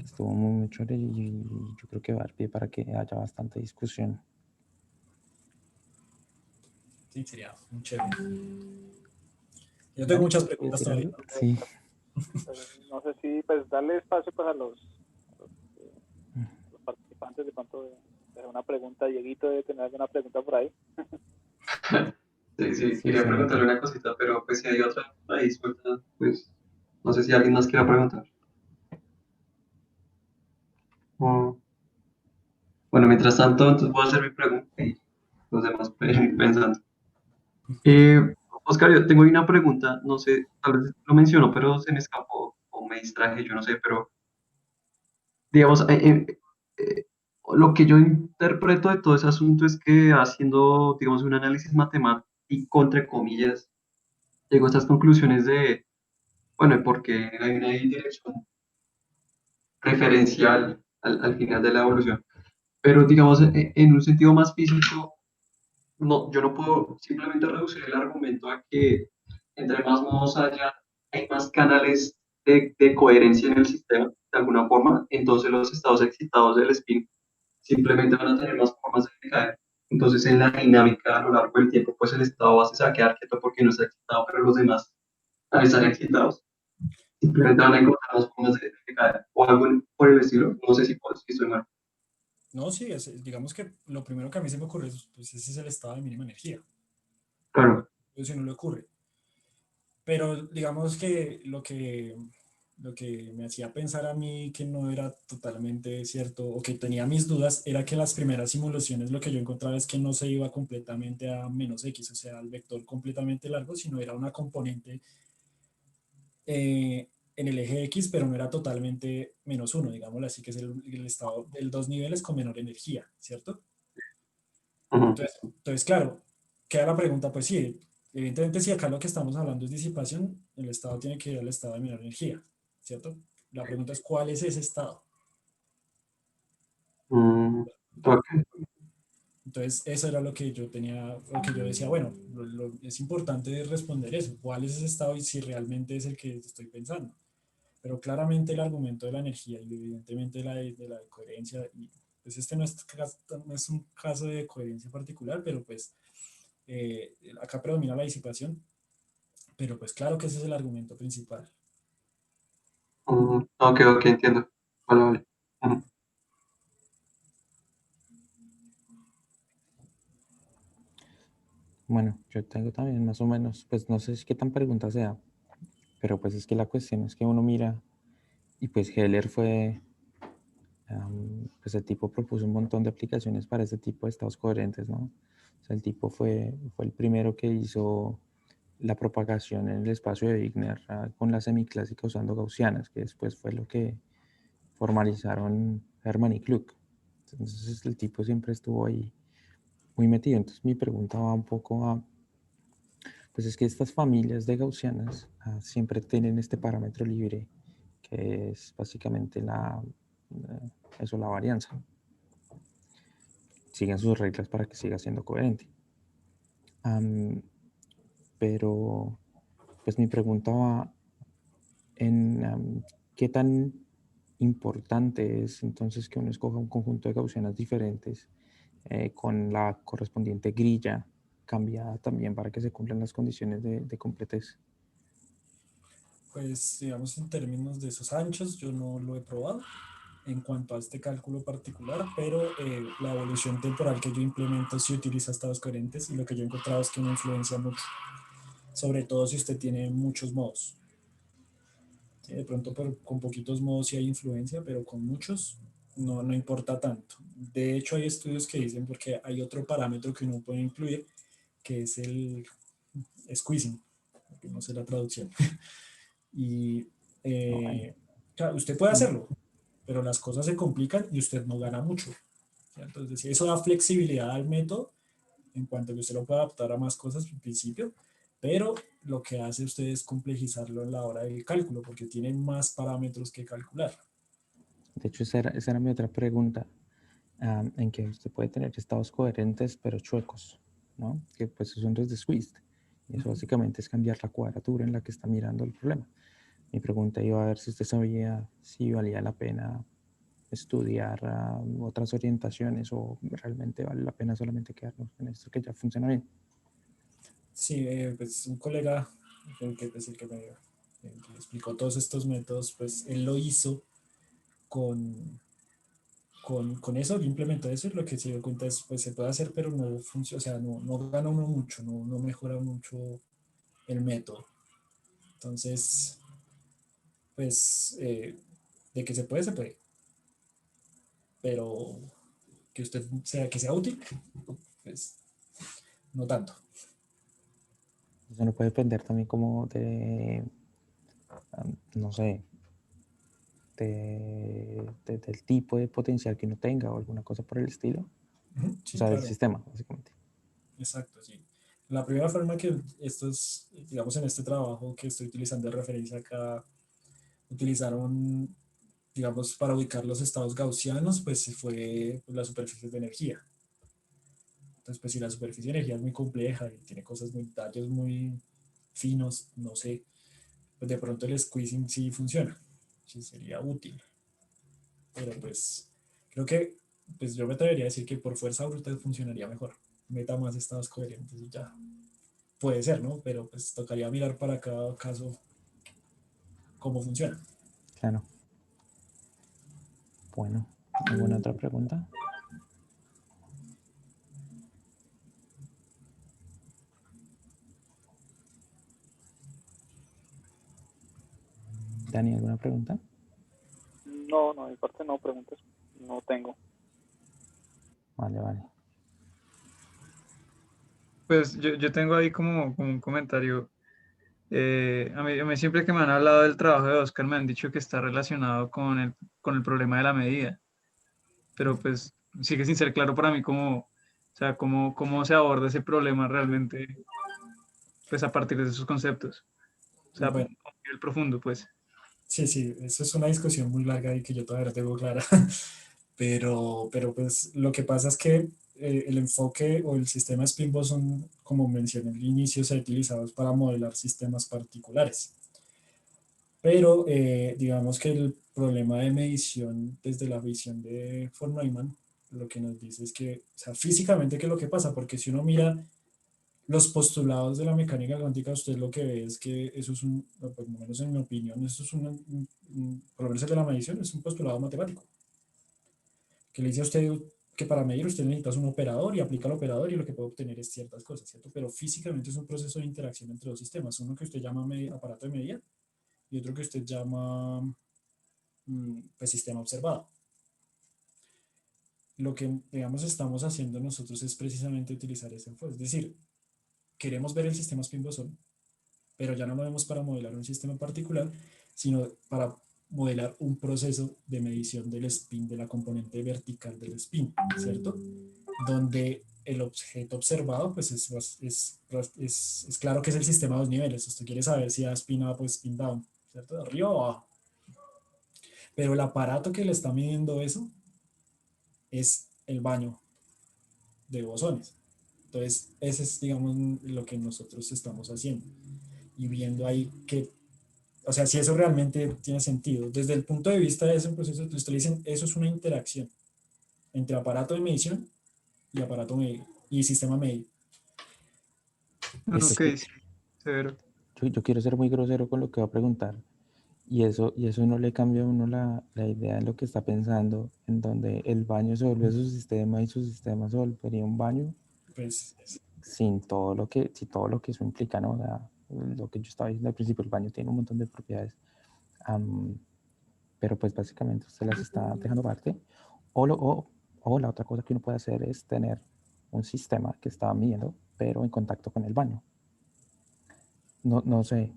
estuvo muy chévere y yo creo que va a dar pie para que haya bastante discusión. Sí, sería muy chévere. Yo tengo Dani, muchas ¿quieres preguntas decir todavía. algo? Sí. No sé si pues darle espacio pues a los participantes de pronto de una pregunta. Dieguito debe tener alguna pregunta por ahí. Sí, Sí, quería se preguntarle nota. una cosita, pero pues si hay otra ahí suelta, pues no sé si alguien más quiera preguntar. Mm, Bueno, mientras tanto, entonces voy a hacer mi pregunta y los demás pueden ir pensando. Eh, Oscar, yo tengo ahí una pregunta, no sé, tal vez lo menciono, pero se me escapó o me distraje, yo no sé, pero digamos, eh, lo que yo interpreto de todo ese asunto es que haciendo, digamos, un análisis matemático, entre comillas, llego a estas conclusiones de, bueno, porque hay una dirección referencial al final de la evolución. Pero digamos, en un sentido más físico, no, yo no puedo simplemente reducir el argumento a que entre más modos haya, hay más canales de coherencia en el sistema, de alguna forma, entonces los estados excitados del spin simplemente van a tener más formas de decaer. Entonces, en la dinámica a lo largo del tiempo, pues el estado base se va a quedar quieto porque no está excitado, pero los demás al estar excitados simplemente van a encontrar más formas de caer o algo por el estilo. No sé si estoy mal. No, sí, digamos que lo primero que a mí se me ocurre es, pues ese es el estado de mínima energía. Claro, Eso no le ocurre. Pero digamos que lo que me hacía pensar a mí que no era totalmente cierto o que tenía mis dudas era que las primeras simulaciones lo que yo encontraba es que no se iba completamente a menos X, o sea, al vector completamente largo, sino era una componente en el eje X, pero no era totalmente menos uno, digámoslo así, que es el estado del dos niveles con menor energía, ¿cierto? Ujú. Entonces, claro, queda la pregunta, pues sí, evidentemente si acá lo que estamos hablando es disipación, el Estado tiene que ir al estado de menor energía, ¿cierto? La pregunta es, ¿cuál es ese estado? Mm, ok. Entonces, eso era lo que yo tenía, lo que yo decía, bueno, es importante responder eso, ¿cuál es ese estado y si realmente es el que estoy pensando? Pero claramente el argumento de la energía y evidentemente de la coherencia, y pues este no es un caso de coherencia particular, pero pues acá predomina la disipación, pero pues claro que ese es el argumento principal. Ok, ok, entiendo. Vale, vale. Ujú. Bueno, yo tengo también más o menos, pues no sé si qué tan pregunta sea, pero pues es que la cuestión es que uno mira, y pues Heller fue, pues el tipo propuso un montón de aplicaciones para este tipo de estados coherentes, ¿no? O sea, el tipo fue el primero que hizo la propagación en el espacio de Wigner con la semiclásica usando gaussianas, que después fue lo que formalizaron Hermann y Klug. Entonces el tipo siempre estuvo ahí muy metido. Entonces mi pregunta va un poco a, pues es que estas familias de gaussianas siempre tienen este parámetro libre, que es básicamente eso, la varianza. Siguen sus reglas para que siga siendo coherente. Pero pues mi pregunta va en qué tan importante es entonces que uno escoja un conjunto de gaussianas diferentes con la correspondiente grilla cambiada también para que se cumplan las condiciones de completez. Pues digamos en términos de esos anchos, yo no lo he probado en cuanto a este cálculo particular, pero la evolución temporal que yo implemento sí utiliza estados coherentes y lo que yo he encontrado es que no influencia mucho, sobre todo si usted tiene muchos modos. Sí, de pronto con poquitos modos sí hay influencia, pero con muchos no importa tanto. De hecho, hay estudios que dicen porque hay otro parámetro que uno puede incluir, que es el squeezing, que no sé la traducción. Y Bueno, claro, usted puede hacerlo, pero las cosas se complican y usted no gana mucho. Entonces, eso da flexibilidad al método en cuanto a que usted lo puede adaptar a más cosas en principio, pero lo que hace usted es complejizarlo en la hora del cálculo, porque tiene más parámetros que calcular. de hecho, esa era mi otra pregunta, en que usted puede tener estados coherentes pero chuecos, ¿no? Que pues son los de Swift. Y eso básicamente es cambiar la cuadratura en la que está mirando el problema. Mi pregunta iba a ver si usted sabía si valía la pena estudiar otras orientaciones o realmente vale la pena solamente quedarnos en esto que ya funciona bien. Sí, pues un colega, el que me explicó todos estos métodos, pues él lo hizo con, con eso, implementó eso y lo que se dio cuenta es, pues se puede hacer, pero no funciona, o sea, no gana uno mucho, no mejora mucho el método. Entonces, pues, de que se puede, se puede, pero que sea útil, pues, no tanto. Eso no puede depender también como de, no sé, del tipo de potencial que uno tenga o alguna cosa por el estilo. O Sí, sea, del claro, sistema, básicamente. exacto, sí. La primera forma que estos, digamos, en este trabajo que estoy utilizando de referencia acá, utilizaron, digamos, para ubicar los estados gaussianos, pues fue la superficie de energía. Entonces, pues si la superficie de energía es muy compleja y tiene detalles muy finos, no sé, pues de pronto el squeezing sí funciona, sí sería útil. Pero pues creo que pues yo me atrevería a decir que por fuerza bruta funcionaría mejor. Meta más estados coherentes y ya. Puede ser, ¿no? Pero pues tocaría mirar para cada caso cómo funciona. Claro. Bueno, ¿alguna otra pregunta? Dani, ¿alguna pregunta? No, no, de mi parte no, preguntas no tengo. Vale, vale. Pues yo tengo ahí como un comentario. A mí siempre que me han hablado del trabajo de Oscar me han dicho que está relacionado con el problema de la medida, pero pues sigue sin ser claro para mí cómo, o O sea, cómo se aborda ese problema realmente, pues a partir de esos conceptos. O sea, Bueno, a nivel profundo, pues. sí, eso es una discusión muy larga y que yo todavía no tengo clara. Pero pues lo que pasa es que el enfoque o el sistema Spinbo son, como mencioné al inicio, se ha utilizado para modelar sistemas particulares. Pero digamos que el problema de medición desde la visión de von Neumann, lo que nos dice es que, o sea, físicamente, ¿qué es lo que pasa? Porque si uno mira los postulados de la mecánica cuántica, usted lo que ve es que eso es un, por lo menos en mi opinión, eso es por lo menos el de la medición, es un postulado matemático, que le dice a usted que para medir usted necesita un operador y aplica el operador y lo que puede obtener es ciertas cosas, ¿cierto? Pero físicamente es un proceso de interacción entre dos sistemas, uno que usted llama aparato de medida y otro que usted llama pues, sistema observado. Lo que, digamos, estamos haciendo nosotros es precisamente utilizar ese enfoque, es decir, queremos ver el sistema spin-bosón, pero ya no lo vemos para modelar un sistema en particular, sino para modelar un proceso de medición del spin, de la componente vertical del spin, ¿cierto? Donde el objeto observado, pues es claro que es el sistema a dos niveles. Usted quiere saber si da spin up o spin down, ¿cierto? De arriba o abajo. Pero el aparato que le está midiendo eso es el baño de bosones. Entonces, ese es, digamos, lo que nosotros estamos haciendo. Y viendo ahí que, o sea, si eso realmente tiene sentido. Desde el punto de vista de ese proceso, usted le dicen, eso es una interacción entre aparato de medición y aparato medio, y sistema medio. Yo, Ok, qui- sí, severo. yo quiero ser muy grosero con lo que va a preguntar. Y eso no le cambia a uno la idea de lo que está pensando, en donde el baño se vuelve su sistema y su sistema se volvería un baño Pues, sin todo lo que eso implica, ¿no? O sea, lo que yo estaba diciendo al principio, el baño tiene un montón de propiedades, pero pues básicamente usted las está dejando aparte. O la otra cosa que uno puede hacer es tener un sistema que está midiendo, pero en contacto con el baño. No sé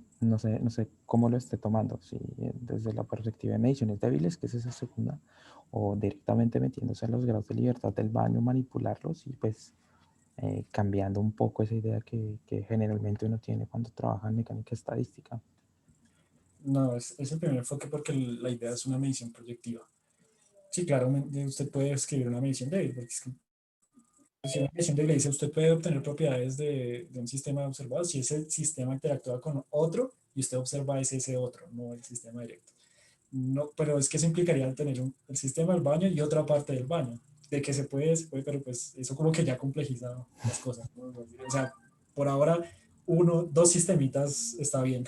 cómo lo esté tomando, si desde la perspectiva de mediciones débiles, que es esa segunda, o directamente metiéndose en los grados de libertad del baño, manipularlos y pues cambiando un poco esa idea que generalmente uno tiene cuando trabaja en mecánica estadística. no, es el primer enfoque porque la idea es una medición proyectiva. Sí, claro, usted puede escribir una medición débil, porque es que si una medición débil le dice usted puede obtener propiedades de un sistema observado si ese sistema interactúa con otro y usted observa ese otro, no el sistema directo. No, pero es que eso implicaría tener el sistema del baño y otra parte del baño. De que se puede, pero pues eso como que ya complejiza las cosas, ¿no? O sea, por ahora, dos sistemitas está bien,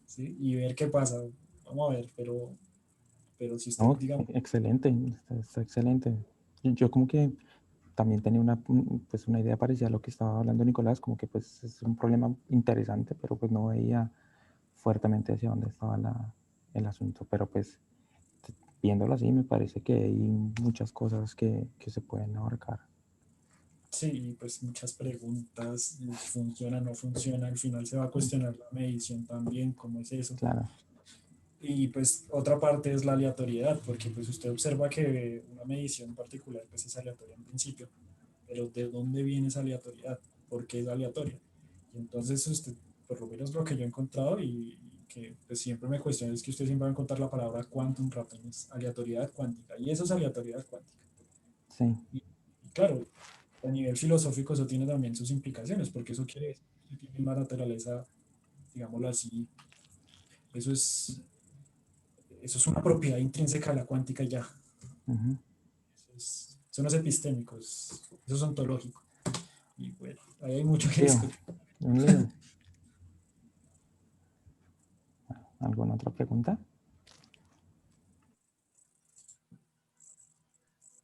¿sí? Y ver qué pasa. Vamos a ver, pero si usted, No, digamos, excelente, está excelente. Yo como que también tenía pues una idea parecida a lo que estaba hablando Nicolás, como que pues es un problema interesante, pero pues no veía fuertemente hacia dónde estaba el asunto. Pero pues viéndolo así, me parece que hay muchas cosas que se pueden abarcar. sí, pues muchas preguntas, funciona, no funciona, al final se va a cuestionar la medición también, cómo es eso. Claro, Y pues otra parte es la aleatoriedad, porque pues usted observa que una medición particular pues es aleatoria en principio, pero ¿de dónde viene esa aleatoriedad? ¿Por qué es aleatoria? Y entonces usted, por lo menos lo que yo he encontrado y que pues siempre me cuestiona es que usted siempre va a encontrar la palabra quantum random, es aleatoriedad cuántica, y eso es aleatoriedad cuántica. sí. Y claro, a nivel filosófico eso tiene también sus implicaciones, porque eso quiere decir que tiene una naturaleza, digámoslo así, eso es, eso es una propiedad intrínseca de la cuántica y ya. Ujú. Eso no es epistémico, eso es ontológico. Y bueno, ahí hay mucho que Lío, discutir. un lío. ¿Alguna otra pregunta?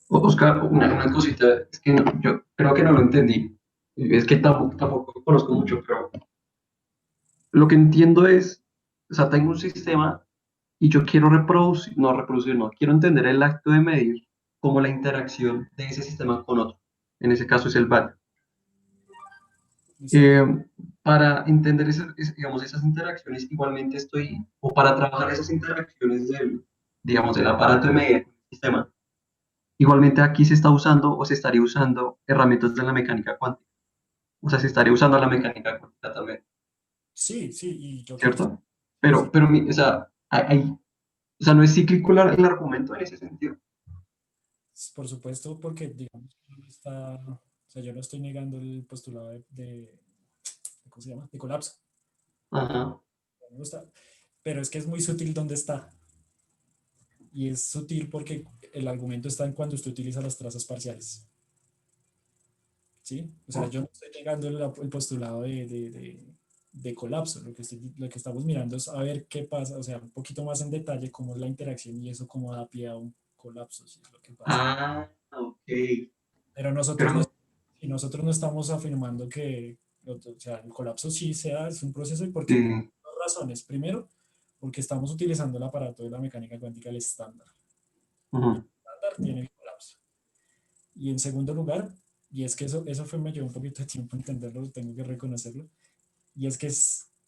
Oscar, una cosita, es que yo creo que no lo entendí. Es que tampoco conozco mucho, pero lo que entiendo es, o sea, tengo un sistema y yo quiero reproducir, no, quiero entender el acto de medir como la interacción de ese sistema con otro. En ese caso es el BAT. Exacto. Eh, para entender digamos, esas interacciones, igualmente o para trabajar esas interacciones digamos, del aparato de medida con el sistema, igualmente aquí se está usando o se estaría usando herramientas de la mecánica cuántica. O sea, se estaría usando la mecánica cuántica también, Sí, sí, y yo creo que ¿cierto? sí, O sea, o sea, no es cíclico el argumento en ese sentido. por supuesto, porque digamos, no está, o sea, yo no estoy negando el postulado ¿cómo se llama? De colapso. Ajá. Me gusta, pero es que es muy sutil dónde está. Y es sutil porque el argumento está en cuando usted utiliza las trazas parciales. ¿Sí? O sea, yo no estoy negando el postulado de colapso. Lo que estamos mirando es a ver qué pasa, o sea, un poquito más en detalle cómo es la interacción y eso cómo da pie a un colapso, si es lo que pasa. Ah, ok. Pero Pero, nosotros no estamos afirmando que, o sea, el colapso sí sea, es un proceso y porque sí. dos razones. Primero, porque estamos utilizando el aparato de la mecánica cuántica, el estándar. Y el Ujú, estándar tiene el colapso. Y en segundo lugar, y es que eso me llevó un poquito de tiempo entenderlo, tengo que reconocerlo, y es que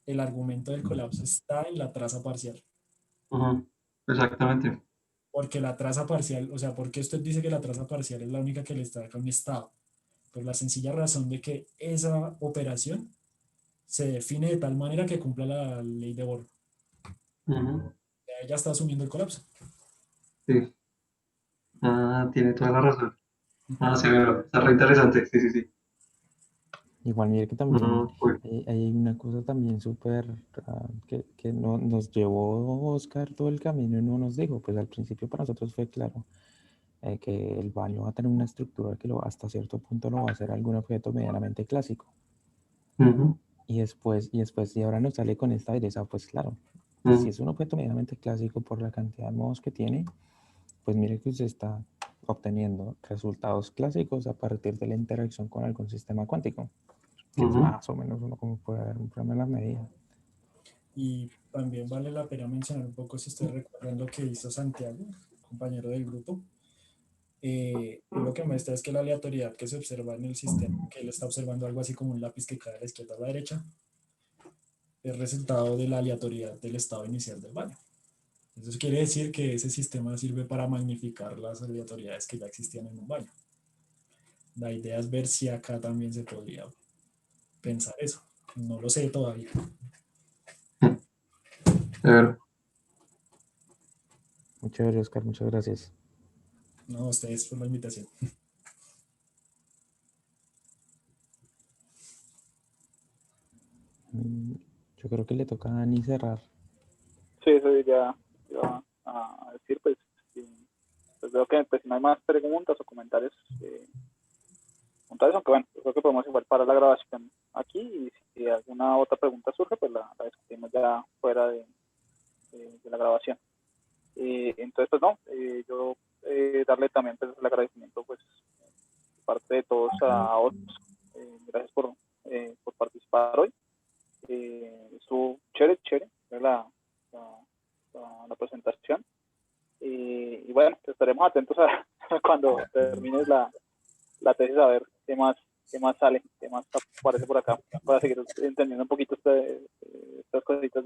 el argumento del colapso está en la traza parcial. ujú, exactamente. Porque la traza parcial, o sea, ¿por qué usted dice que la traza parcial es la única que le está acá un estado? Por la sencilla razón de que esa operación se define de tal manera que cumpla la ley de Bohr. Ujú, Ella está asumiendo el colapso. sí. Ah, tiene toda la razón. Ujú. Ah, sí, bueno, está re interesante. Sí, sí, sí. Igual mire que también Ah, cool. hay una cosa también súper que nos llevó Oscar todo el camino y no nos dijo, pues al principio para nosotros fue claro que el baño va a tener una estructura que hasta cierto punto lo va a hacer algún objeto medianamente clásico. Ujú, Y ahora nos sale con esta dereza, pues claro, pues si ujú, es un objeto medianamente clásico por la cantidad de modos que tiene, pues mire que usted está obteniendo resultados clásicos a partir de la interacción con algún sistema cuántico, que es ujú, más o menos uno como puede ver un problema en las medidas. Y también vale la pena mencionar un poco, si ustedes recuerdan lo que hizo Santiago, compañero del grupo, lo que muestra es que la aleatoriedad que se observa en el sistema, que él está observando algo así como un lápiz que cae de la izquierda a la derecha, es resultado de la aleatoriedad del estado inicial del baño. Eso quiere decir que ese sistema sirve para magnificar las aleatoriedades que ya existían en un baño. La idea es ver si acá también se podría pensar eso. No lo sé todavía. severo. Muy chévere, Oscar, muchas gracias. No, ustedes por la invitación. Mm, Yo creo que le toca a Dani cerrar. Sí, eso ya iba a decir, pues, pues veo que pues, no hay más preguntas o comentarios. Aunque bueno, yo creo que podemos igual para la grabación aquí y si alguna otra pregunta surge, pues la discutimos ya fuera de la grabación. Entonces, pues no, yo darle también pues, el agradecimiento pues de parte de todos a Oscar. Gracias por participar hoy. Estuvo chévere, chévere la, la presentación. Y bueno, estaremos atentos a cuando termines la tesis a ver qué más sale, qué más aparece por acá, para seguir entendiendo un poquito estas cositas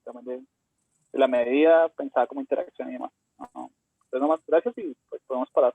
también de la medida pensada como interacción y demás. No, no. Entonces, nomás gracias y pues podemos parar.